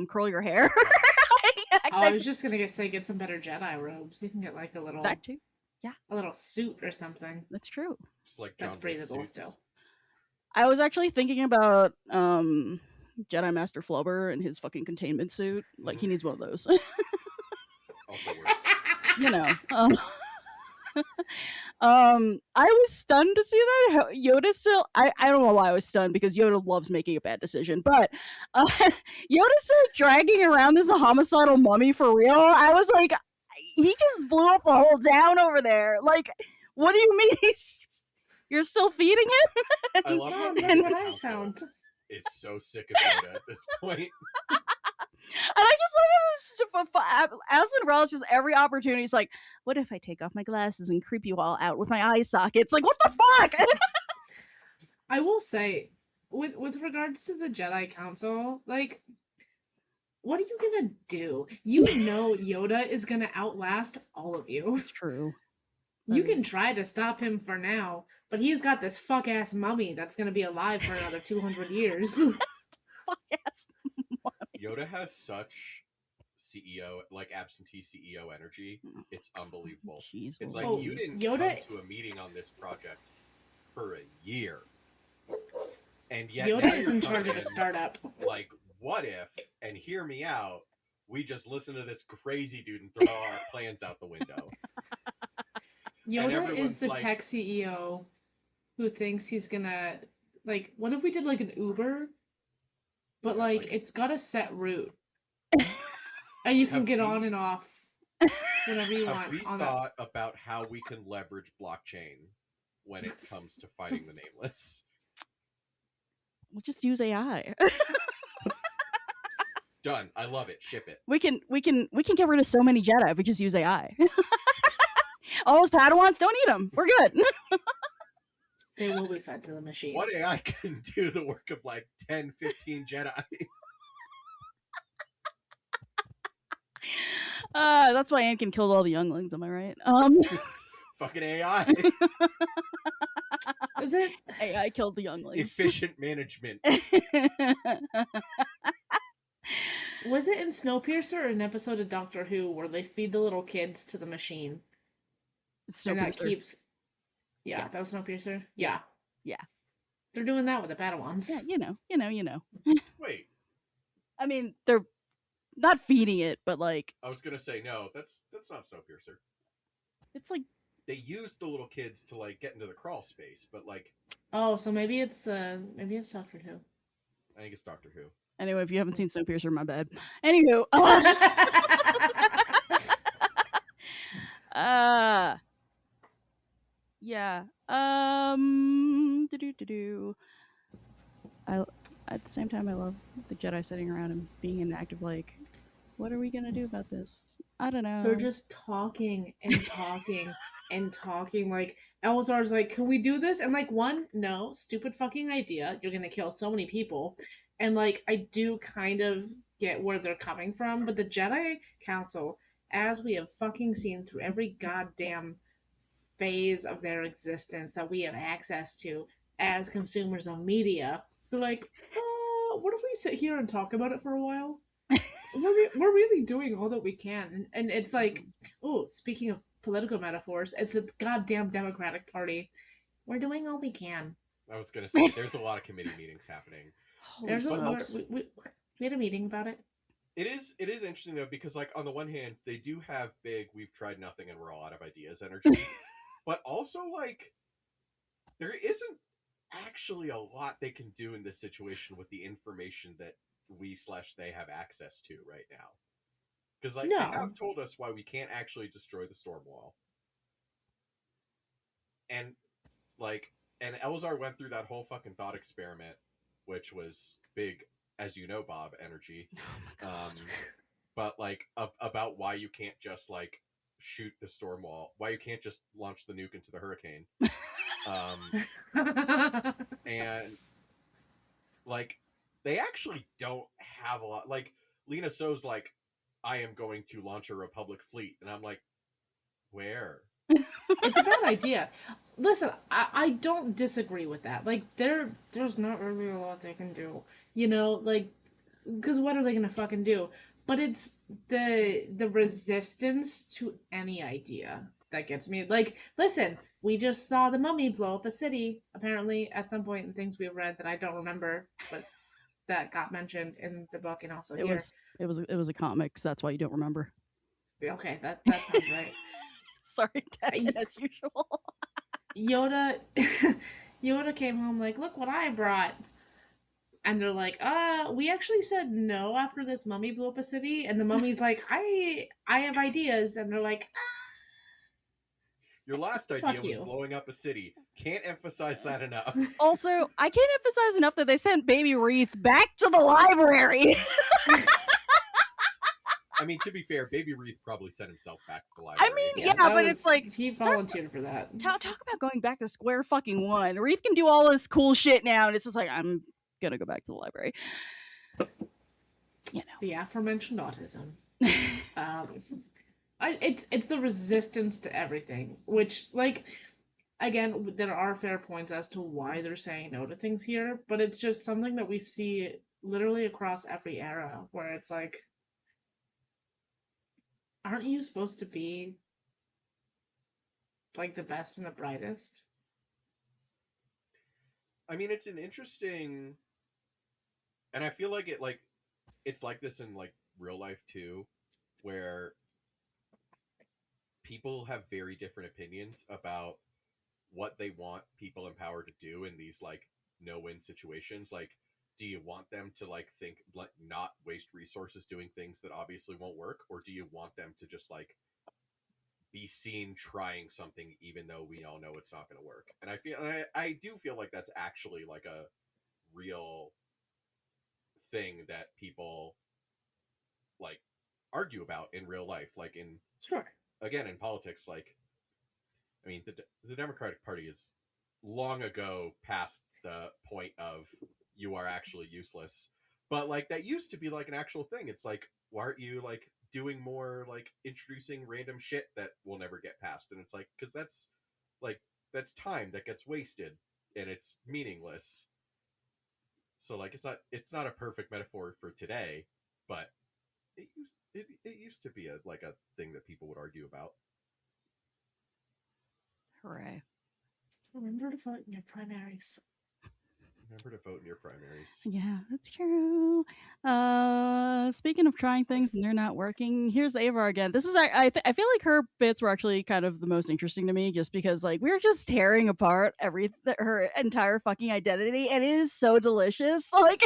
curl your hair. I was just gonna say get some better Jedi robes. You can get like a little that too. Yeah, a little suit or something. That's true. Just like that's breathable still. I was actually thinking about Jedi Master Flubber and his fucking containment suit. Like he needs one of those. Also works. I was stunned to see that Yoda still. I don't know why I was stunned because Yoda loves making a bad decision, but Yoda's still dragging around this homicidal mummy for real. I was like, he just blew up a whole town over there. Like, what do you mean you're still feeding him? I love how what I found is so sick of Yoda at this point. And I just look at this Aslan Relish just every opportunity. He's like, what if I take off my glasses and creep you all out with my eye sockets? Like, what the fuck? I will say, with regards to the Jedi Council, like, what are you gonna do? You know Yoda is gonna outlast all of you. It's true. You can try to stop him for now, but he's got this fuck ass mummy that's gonna be alive for another 200 years. Fuck yes. Yoda has such CEO, like absentee CEO energy. It's unbelievable. Jeez It's like Louise. you didn't Yoda- come to a meeting on this project for a year, and yet Yoda now is you're in charge coming of a in startup. like, what if? And hear me out. We just listen to this crazy dude and throw our plans out the window. Yoda is everyone's the like- tech CEO who thinks he's gonna, like, what if we did like an Uber, but Yeah, like like- it's got a set route, and you can Have get we- on and off whenever you Have want. we on that. thought about how we can leverage blockchain when it comes to fighting the nameless? We'll just use AI. Done. I love it. Ship it. we can get rid of so many Jedi if we just use AI. All those Padawans, don't eat them. We're good. They will be fed to the machine. What AI can do the work of like 10, 15 Jedi? That's why Anakin killed all the younglings. Am I right? It's fucking AI. Is it? AI killed the younglings. Efficient management. Was it in Snowpiercer or an episode of Doctor Who where they feed the little kids to the machine? And that Snowpiercer. keeps. Yeah, that was Snowpiercer. Yeah. Yeah. They're doing that with the Padawans. Yeah, you know. Wait, I mean, they're not feeding it, but like I was gonna say no. That's not Snowpiercer. it's like They use the little kids to like get into the crawl space, but like Oh, so maybe it's Doctor Who. I think it's Doctor Who. anyway. If you haven't seen Snowpiercer, my bad. Anywho, yeah. Do. I at the same time I love the Jedi sitting around and being an active like, what are we gonna do about this? I don't know. They're just talking and talking and talking. Like, Elzar's like, can we do this? And like, one, no, stupid fucking idea. You're gonna kill so many people. And like, I do kind of get where they're coming from, but the Jedi Council, as we have fucking seen through every goddamn phase of their existence that we have access to as consumers of media, they're like, what if we sit here and talk about it for a while? We're really doing all that we can, and it's like, oh, speaking of political metaphors, it's a goddamn Democratic Party. We're doing all we can. I was gonna say there's a lot of committee meetings happening. There's smokes. we had a meeting about it. It is interesting though, because like on the one hand they do have big we've tried nothing and we're all out of ideas energy, but also like there isn't actually a lot they can do in this situation with the information that we/they have access to right now. Because like No. they have told us why we can't actually destroy the storm wall. And like and Elzar went through that whole fucking thought experiment, which was big, as you know, Bob, energy. Oh my god. But like about why you can't just like shoot the storm wall, why you can't just launch the nuke into the hurricane. And like they actually don't have a lot. Like Lena So's like, I am going to launch a Republic fleet, and I'm like, where? It's a bad idea. Listen, I don't disagree with that. Like, there's not really a lot they can do. You know, like, because what are they gonna fucking do? But it's the resistance to any idea that gets me. Like, listen, we just saw the mummy blow up a city, apparently, at some point in things we've read that I don't remember, but that got mentioned in the book and also It here. was a comic, so that's why you don't remember. Okay, that sounds right. Sorry, Dad, as usual. Yoda came home like, look what I brought. And they're like, we actually said no after this mummy blew up a city. And the mummy's like, I have ideas. And they're like, Your last Fuck idea was you. blowing up a city. Can't emphasize that enough. Also, I can't emphasize enough that they sent Baby Wreath back to the library. I mean, to be fair, Baby Wreath probably sent himself back to the library. I mean, yeah, yeah, that but was- it's like he start- volunteered for that. talk about going back to square fucking one. Wreath can do all this cool shit now, and it's just like I'm gonna go back to the library. The aforementioned autism. It's the resistance to everything, which, like, again, there are fair points as to why they're saying no to things here, but it's just something that we see literally across every era, where it's like, aren't you supposed to be like the best and the brightest? I mean, it's an interesting, and I feel like it's like this in like real life too, where people have very different opinions about what they want people in power to do in these like no-win situations. Like, do you want them to like think like not waste resources doing things that obviously won't work, or do you want them to just like be seen trying something even though we all know it's not going to work? And I do feel like that's actually like a real thing that people like argue about in real life, like in Sure. again in politics. Like, I mean, the Democratic Party is long ago past the point of you are actually useless. But like that used to be like an actual thing. It's like, why aren't you like doing more, like introducing random shit that will never get passed? And it's like, because like that's time that gets wasted and it's meaningless. So like it's not a perfect metaphor for today, but it used to be a like a thing that people would argue about. Hooray. Remember to vote in your primaries. Remember to vote in your primaries. Yeah, that's true. Speaking of trying things and they're not working, here's Ava again. This is I feel like her bits were actually kind of the most interesting to me, just because like we were just tearing apart her entire fucking identity, and it is so delicious. Like,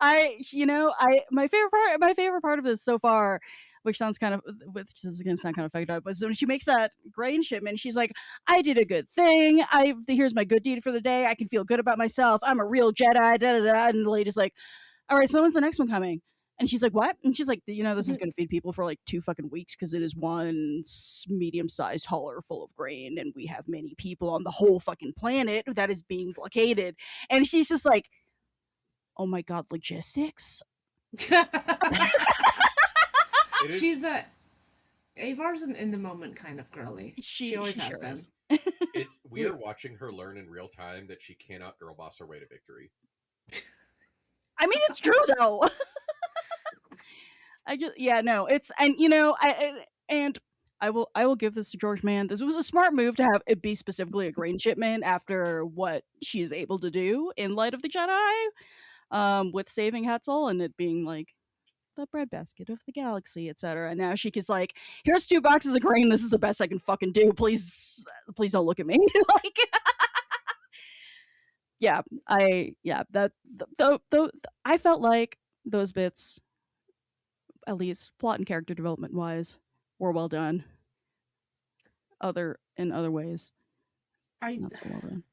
my favorite part of this so far, which sounds kind of, which is gonna sound kind of fucked up, but when she makes that grain shipment, she's like, I did a good thing. Here's my good deed for the day. I can feel good about myself. I'm a real Jedi. Da, da, da. And the lady's like, all right, so when's the next one coming? And she's like, what? And she's like, this is going to feed people for like 2 fucking weeks because it is one medium-sized hauler full of grain, and we have many people on the whole fucking planet that is being blockaded. And she's just like, oh my god, logistics. She's a Avar's an in the moment kind of girly. She always has been. We are watching her learn in real time that she cannot girl boss her way to victory. I mean, it's true though. I will give this to George Mann. This was a smart move to have it be specifically a grain shipment after what she is able to do in light of the Jedi, with saving Hetzel and it being like the breadbasket of the galaxy, etc. And now she's like, here's 2 boxes of grain. This is the best I can fucking do. Please don't look at me. Like, I felt like those bits, at least plot and character development wise, were well done. In other ways, not so well done.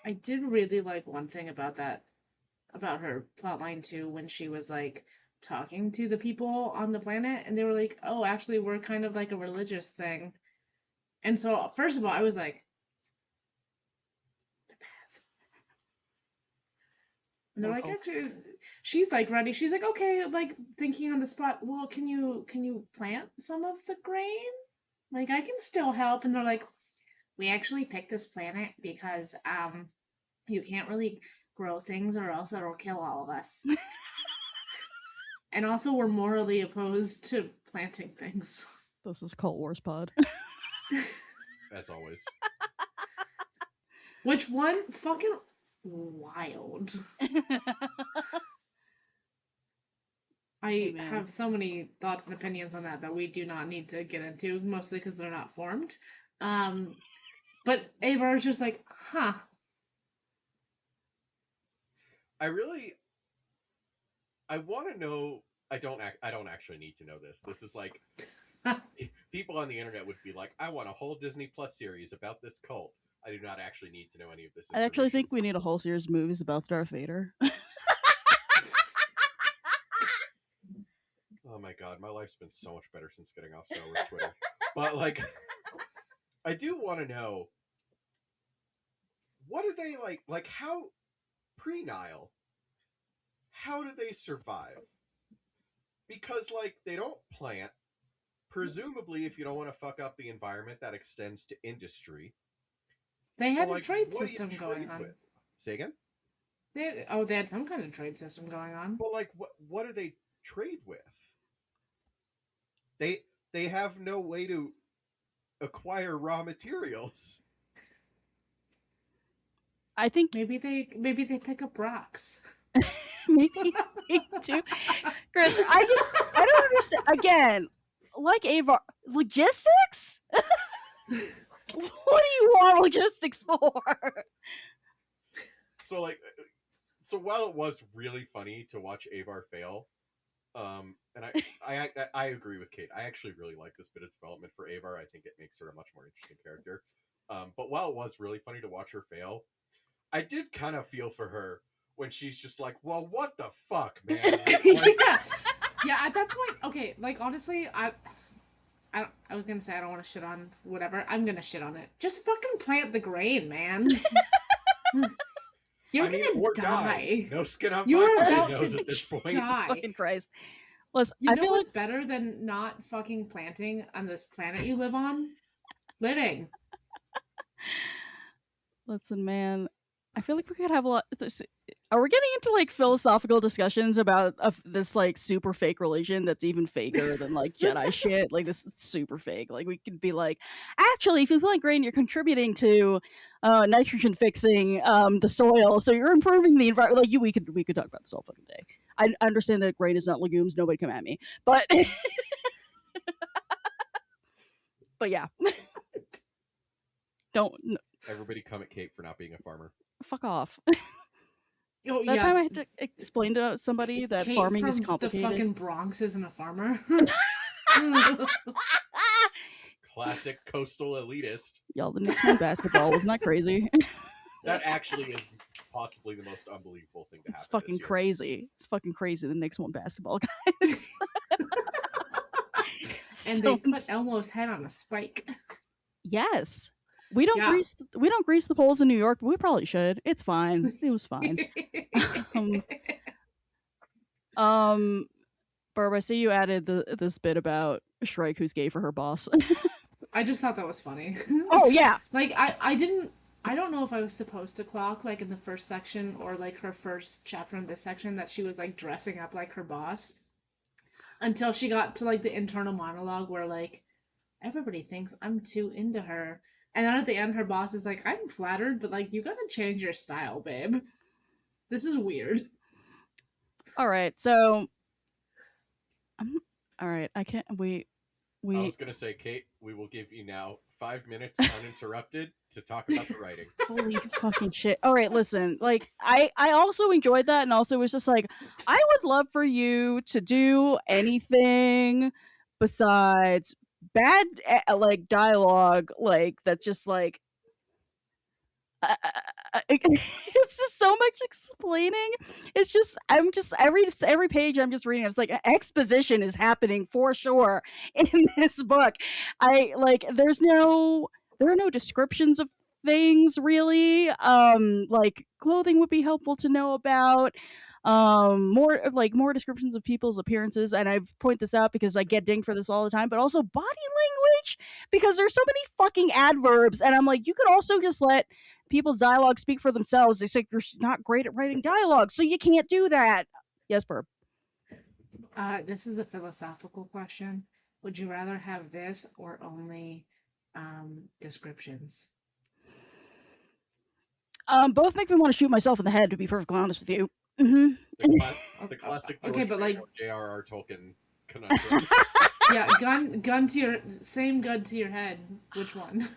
I did really like one thing about her plotline too, when she was like talking to the people on the planet, and they were like, "Oh, actually, we're kind of like a religious thing." And so, first of all, I was like, "The path." And they're like, "Actually," she's like ready. She's like, "Okay," like thinking on the spot. Well, can you plant some of the grain? Like, I can still help. And they're like, we actually picked this planet because you can't really grow things or else it'll kill all of us. And also, we're morally opposed to planting things. This is Cult Wars Pod. As always. Which one? Fucking wild. I have so many thoughts and opinions on that we do not need to get into, mostly because they're not formed. But Avar is just like, huh. I want to know. I don't actually need to know this. This is like people on the internet would be like, I want a whole Disney Plus series about this cult. I do not actually need to know any of this. I actually think we need a whole series of movies about Darth Vader. Oh my god, my life's been so much better since getting off Star Wars Twitter. But like, I do want to know, what are they like? Like, how pre-Nile, how do they survive? Because, like, they don't plant. Presumably, if you don't want to fuck up the environment, that extends to industry. They So, had a like, trade what do you system going trade on. with? Say again? They had some kind of trade system going on. Well, like, what do they trade with? They have no way to acquire raw materials. I think Maybe they pick up rocks. maybe they do. Chris, I don't understand. Again, like Avar, logistics? What do you want logistics for? So, like, so while it was really funny to watch Avar fail, and I agree with Kate. I actually really like this bit of development for Avar. I think it makes her a much more interesting character. But while it was really funny to watch her fail, I did kind of feel for her when she's just like, "Well, what the fuck, man?" Like, yeah. At that point, okay. Like, honestly, I was gonna say I don't want to shit on whatever. I'm gonna shit on it. Just fucking plant the grain, man. You're gonna or die. No skin on You're my about nose to at this point. die. Fucking Christ. Listen, You I know feel what's like better than not fucking planting on this planet you live on? Living. listen, man. I feel like we could have a lot. Are we getting into like philosophical discussions about this like super fake religion that's even faker than like Jedi shit? Like this is super fake. Like we could be like, actually, if you plant grain, you're contributing to nitrogen fixing the soil, so you're improving the environment. Like we could talk about this all fucking day. I understand that grain is not legumes. Nobody come at me, but but yeah, don't Everybody come at Kate for not being a farmer. fuck off. Oh That yeah. time I had to explain to somebody that Kate farming from is complicated. The fucking Bronx isn't a farmer. Classic coastal elitist. Y'all, the Knicks won basketball. Wasn't that crazy? That actually is possibly the most unbelievable thing to happen. It's fucking this year. crazy. It's fucking crazy. The Knicks won basketball, guys. And they put Elmo's head on a spike. Yes. We don't grease the poles in New York, but we probably should. It's fine. It was fine. Barb, I see you added this bit about Shrike who's gay for her boss. I just thought that was funny. Oh yeah. Like I don't know if I was supposed to clock like in the first section or like her first chapter in this section that she was like dressing up like her boss until she got to like the internal monologue where like everybody thinks I'm too into her. And then at the end her boss is like, I'm flattered, but like you gotta change your style, babe. This is weird. Alright, so alright, I can't I was gonna say, Kate, we will give you now 5 minutes uninterrupted to talk about the writing. Holy fucking shit. All right, listen. Like I also enjoyed that and also was just like I would love for you to do anything besides bad like dialogue like that's just like it's just so much explaining. It's just every page I'm just reading. It's like exposition is happening for sure in this book. There are no descriptions of things really. Like clothing would be helpful to know about. More descriptions of people's appearances, and I point this out because I get dinged for this all the time, but also body language because there's so many fucking adverbs, and I'm like, you could also just let people's dialogue speak for themselves. They say you're not great at writing dialogue, so you can't do that. Yes, Burb. This is a philosophical question. Would you rather have this or only descriptions? Both make me want to shoot myself in the head, to be perfectly honest with you. The classic George J.R.R. Tolkien conundrum. Yeah, gun to your head. Which one?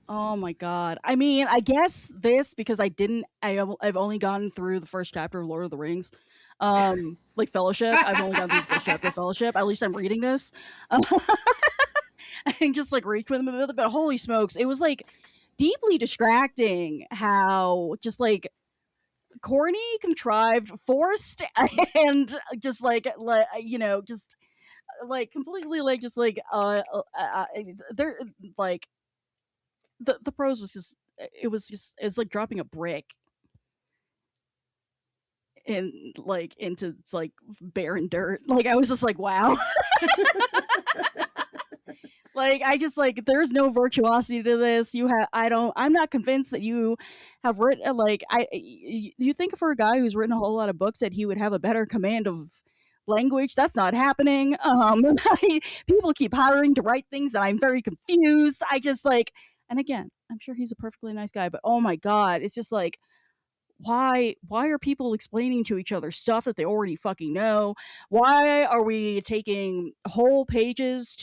Oh my god. I mean, I guess this because I've only gone through the first chapter of Lord of the Rings. Like Fellowship. I've only gone through the first chapter of Fellowship. At least I'm reading this. And just like reach with them, but holy smokes, it was like deeply distracting how just like corny, contrived, forced, and just like just like completely like just like they're like the prose was just it's like dropping a brick. into like barren dirt. Like I was just like, wow. Like I just like there's no virtuosity to this. I'm not convinced that you have written like you think for a guy who's written a whole lot of books that he would have a better command of language. That's not happening. People keep hiring to write things and I'm very confused. I just like, and again, I'm sure he's a perfectly nice guy, but oh my god, it's just like why are people explaining to each other stuff that they already fucking know? Why are we taking whole pages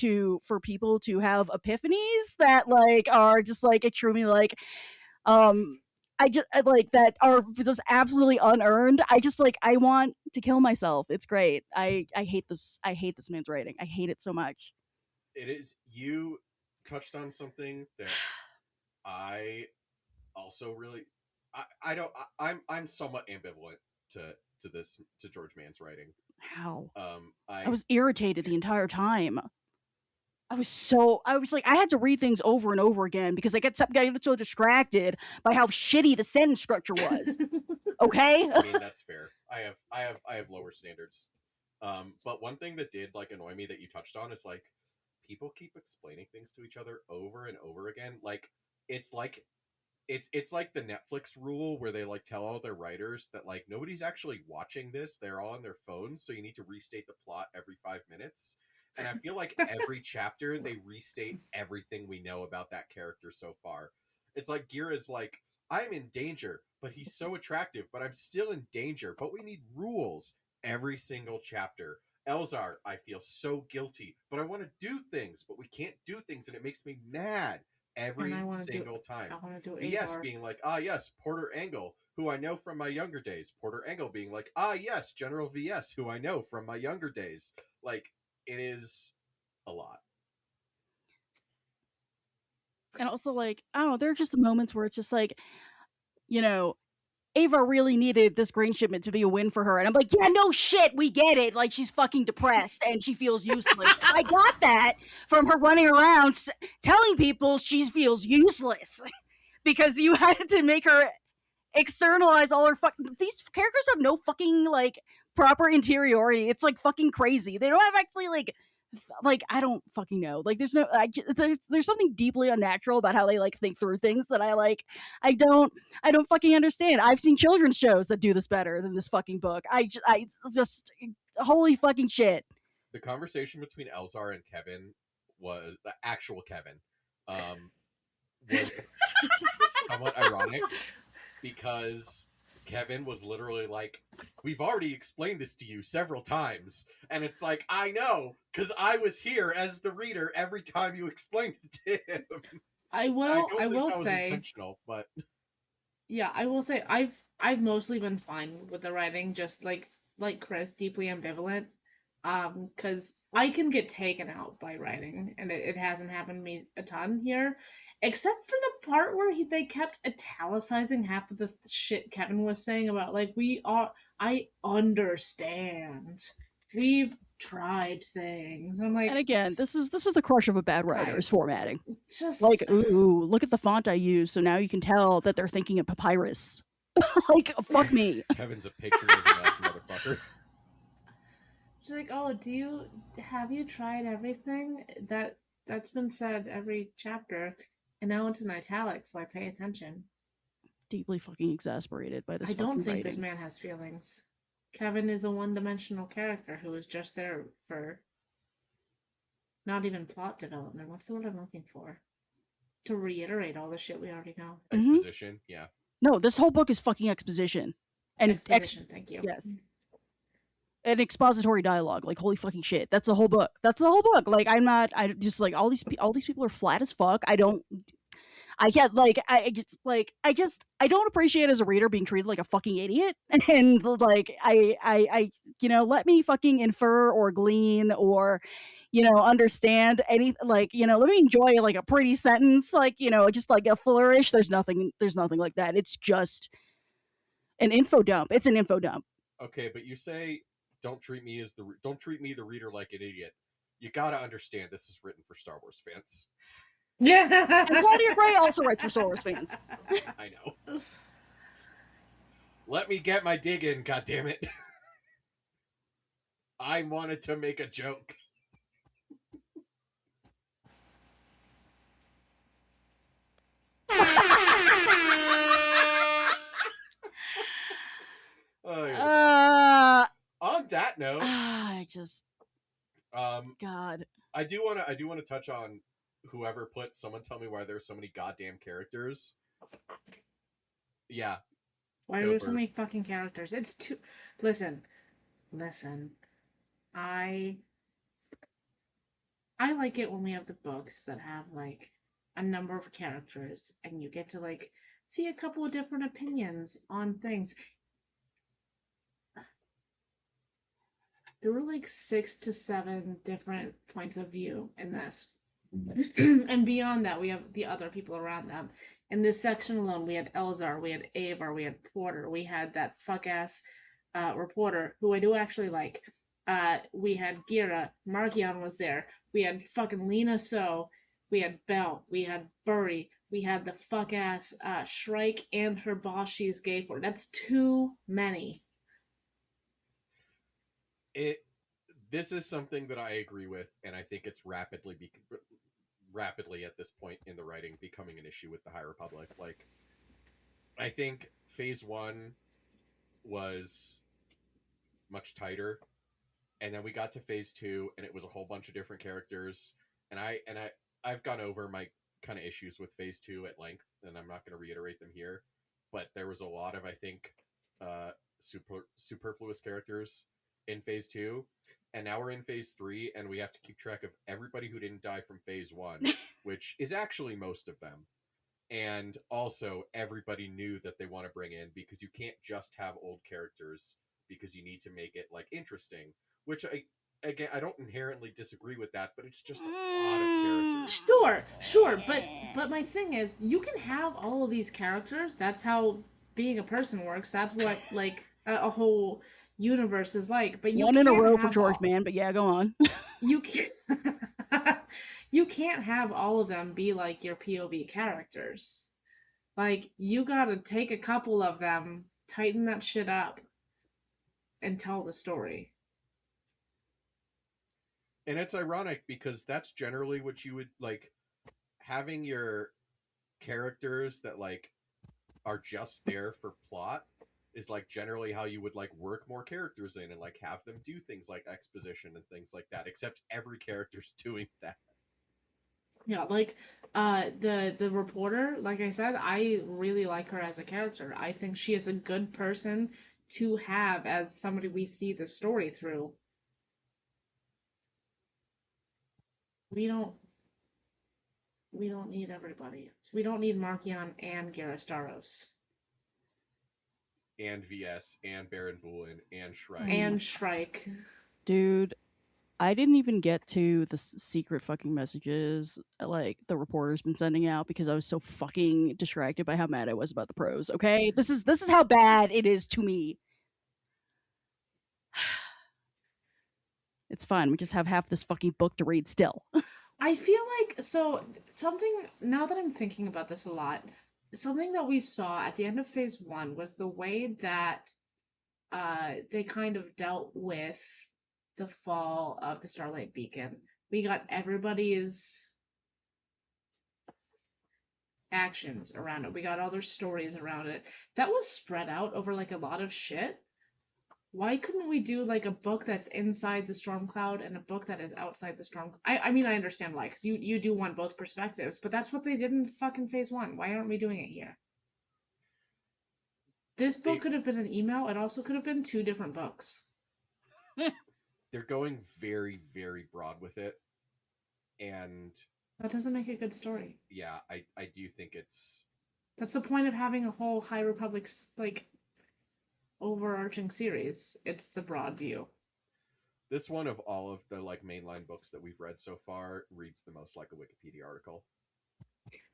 for people to have epiphanies that like are just like extremely like um like that are just absolutely unearned. I just like I want to kill myself. It's great. I hate this. I hate this man's writing. I hate it so much. It is. You touched on something that I also really. I don't. I'm somewhat ambivalent to George Mann's writing. How? I I was irritated the entire time. I was like, I had to read things over and over again because I kept getting so distracted by how shitty the sentence structure was. Okay? I mean, that's fair. I have lower standards. But one thing that did like annoy me that you touched on is like people keep explaining things to each other over and over again. Like it's like it's like the Netflix rule where they like tell all their writers that like nobody's actually watching this. They're all on their phones, so you need to restate the plot every 5 minutes. And I feel like every chapter they restate everything we know about that character so far. It's like Gira's like, I'm in danger, but he's so attractive, but I'm still in danger. But we need rules every single chapter. Elzar, I feel so guilty, but I want to do things, but we can't do things, and it makes me mad every single time. I want to do VS Agar. being like, ah, yes, Porter Engle, who I know from my younger days. Porter Engle being like, ah, yes, General VS, who I know from my younger days. Like, it is a lot. And also, like, I don't know, there are just moments where it's just like, you know, Ava really needed this grain shipment to be a win for her. And I'm like, yeah, no shit, we get it. Like, she's fucking depressed and she feels useless. I got that from her running around telling people she feels useless because you had to make her externalize all her fucking. These characters have no fucking, like, proper interiority. It's, like, fucking crazy. They don't have actually, like I don't fucking know. Like there's something deeply unnatural about how they like think through things that I don't fucking understand. I've seen children's shows that do this better than this fucking book. I just holy fucking shit. The conversation between Elzar and Kevin was the actual Kevin was somewhat ironic because Kevin was literally like, we've already explained this to you several times. And it's like, I know, because I was here as the reader every time you explained it to him. I will that was say intentional, but yeah, I will say I've mostly been fine with the writing, just like Chris, deeply ambivalent. Because I can get taken out by writing, and it hasn't happened to me a ton here, except for the part where they kept italicizing half of the shit Kevin was saying about like I understand, we've tried things. I'm like, and again, this is the crush of a bad writer is formatting. Just like, ooh, look at the font I use, so now you can tell that they're thinking of papyrus. Like, fuck me. Kevin's a patriotism ass motherfucker. She's like, oh, have you tried everything that's been said every chapter? And now it's in italics, so I pay attention. Deeply fucking exasperated by this. I don't think writing. This man has feelings. Kevin is a one-dimensional character who is just there for not even plot development. What's the word I'm looking for? To reiterate all the shit we already know. Exposition, yeah. No, this whole book is fucking exposition. And exposition, thank you. Yes. And expository dialogue, like holy fucking shit. That's the whole book. Like I just like all these people are flat as fuck. I don't appreciate as a reader being treated like a fucking idiot. And like I let me fucking infer or glean or understand any, like, let me enjoy like a pretty sentence, like, just like a flourish. There's nothing like that. It's just an info dump. It's an info dump. Okay, but you say don't treat me the reader like an idiot. You gotta understand this is written for Star Wars fans. Yeah. And Claudia Gray also writes for Star Wars fans. I know. Let me get my dig in, goddammit. I wanted to make a joke. Oh, on that note, I just God. I do want to touch on whoever put someone tell me why there's so many goddamn characters. Yeah. Why are there so many fucking characters? It's too. Listen. I like it when we have the books that have like a number of characters and you get to like see a couple of different opinions on things. There were like 6 to 7 different points of view in this. And beyond that, we have the other people around them. In this section alone, we had Elzar, we had Avar, we had Porter, we had that fuck ass reporter who I do actually like. We had Gira, Markion was there. We had fucking Lena So. We had Bell. We had Burry. We had the fuck ass Shrike and her boss she's gay for. That's too many. This is something that I agree with, and I think it's rapidly at this point in the writing becoming an issue with the High Republic. Like, I think Phase 1 was much tighter, and then we got to Phase 2 and it was a whole bunch of different characters, and I've gone over my kind of issues with Phase 2 at length, and I'm not going to reiterate them here, but there was a lot of, I think, superfluous characters in Phase 2, and now we're in Phase 3 and we have to keep track of everybody who didn't die from Phase 1, which is actually most of them. And also everybody new that they want to bring in, because you can't just have old characters, because you need to make it like interesting, which I don't inherently disagree with that, but it's just a lot of characters. Sure, but my thing is, you can have all of these characters. That's how being a person works. That's what like a whole universe is like. But you one can't in a row for have George Man, but yeah, go on. you can't you can't have all of them be like your POV characters. Like, you gotta take a couple of them, tighten that shit up, and tell the story. And it's ironic because that's generally what you would like, having your characters that like are just there for plot is like generally how you would like work more characters in and like have them do things like exposition and things like that, except every character's doing that. Yeah, like the reporter, like I said, I really like her as a character. I think she is a good person to have as somebody we see the story through. We don't need everybody. We don't need Markion and Garastaros. And VS and Baron Bulin and Shrike. And Shrike. Dude, I didn't even get to the secret fucking messages like the reporter's been sending out because I was so fucking distracted by how mad I was about the pros. Okay, this is how bad it is to me. It's fine. We just have half this fucking book to read still. I feel like something, now that I'm thinking about this a lot, something that we saw at the end of Phase 1 was the way that they kind of dealt with the fall of the Starlight Beacon. We got everybody's actions around it. We got all their stories around it. That was spread out over like a lot of shit. Why couldn't we do like a book that's inside the storm cloud and a book that is outside the storm? I mean, I understand why, because you do want both perspectives, but that's what they did in fucking Phase 1. Why aren't we doing it here? This book could have been an email. It also could have been 2 different books. They're going very, very broad with it, and that doesn't make a good story. Yeah, I do think it's... That's the point of having a whole High Republic's like overarching series. It's the broad view. This one, of all of the like mainline books that we've read so far, reads the most like a Wikipedia article.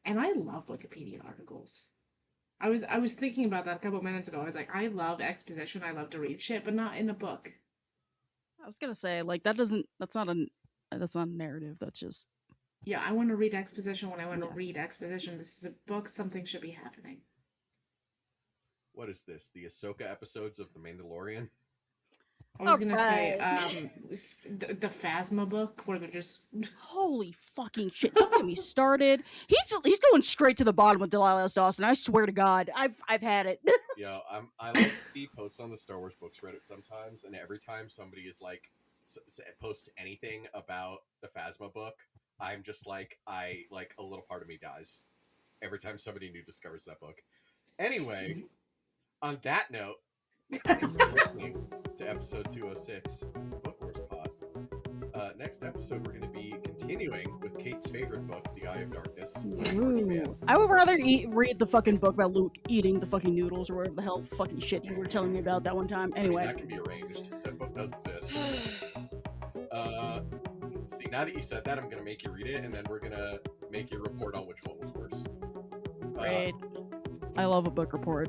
And I love Wikipedia articles. I was thinking about that a couple minutes ago. I was like, I love exposition. I love to read shit, but not in a book. I was gonna say, like, that's not a narrative. That's just... Yeah, I want to read exposition when I want to read exposition. This is a book. Something should be happening. what is this? The Ahsoka episodes of The Mandalorian? I was gonna say, Alright. the Phasma book where they're just Holy fucking shit! Don't get me started. He's going straight to the bottom with Delilah Dawson. I swear to God, I've had it. Yeah, I like the posts on the Star Wars books Reddit sometimes, and every time somebody is like posts anything about the Phasma book, I'm just like a little part of me dies every time somebody new discovers that book. Anyway, on that note, thanks for listening to episode 206 Book Wars Pod. Next episode, we're going to be continuing with Kate's favorite book, The Eye of Darkness. Ooh. I would rather read the fucking book about Luke eating the fucking noodles or whatever the hell fucking shit you were telling me about that one time. Anyway. I mean, that can be arranged. That book does exist. See, now that you said that, I'm going to make you read it, and then we're going to make you report on which one was worse. Great. I love a book report.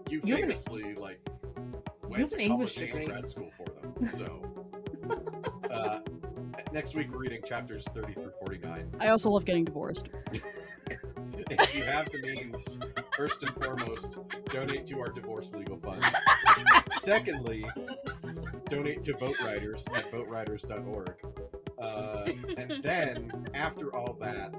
You famously, like, went to English college degree. and grad school for them, so... next week, we're reading chapters 30 through 49. I also love getting divorced. If you have the means, first and foremost, donate to our divorce legal fund. Secondly, donate to Vote Riders at voteriders.org. And then, after all that,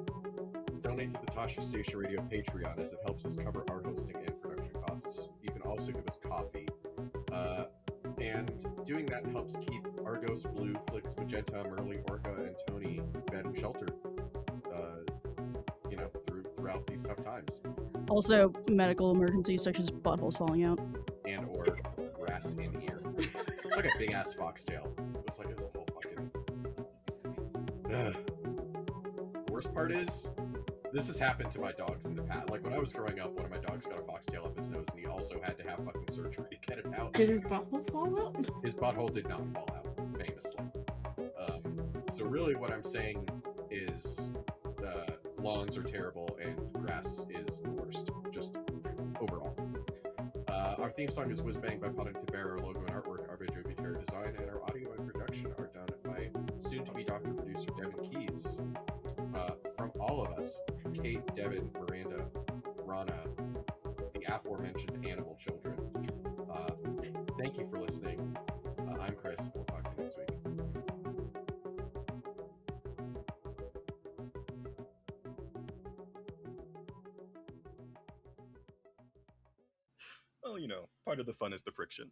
donate to the Tasha Station Radio Patreon, as it helps us cover our hosting and production costs. You can also give us coffee. And doing that helps keep Argos, Blue, Flix, Magenta, Merly, Orca, and Tony fed and sheltered, throughout these tough times. Also, medical emergencies such as buttholes falling out. And or grass in ear. It's like a big ass foxtail. It's like a whole fucking... The worst part is, this has happened to my dogs in the past. Like, when I was growing up, one of my dogs got a foxtail up his nose, and he also had to have fucking surgery to get it out. Did his butthole fall out? His butthole did not fall out, famously. So really what I'm saying is lawns are terrible and grass is the worst, just overall. Our theme song is Whiz Bang by Paddington Bear. Our logo and artwork are by Joe Terror Design, and our audio and production are done by soon-to-be Dr. Producer Devin Keys. From all of us, Kate, Devin, Miranda, Rana, the aforementioned animal children, thank you for listening. I'm Chris. We'll talk to you next week. Well, part of the fun is the friction.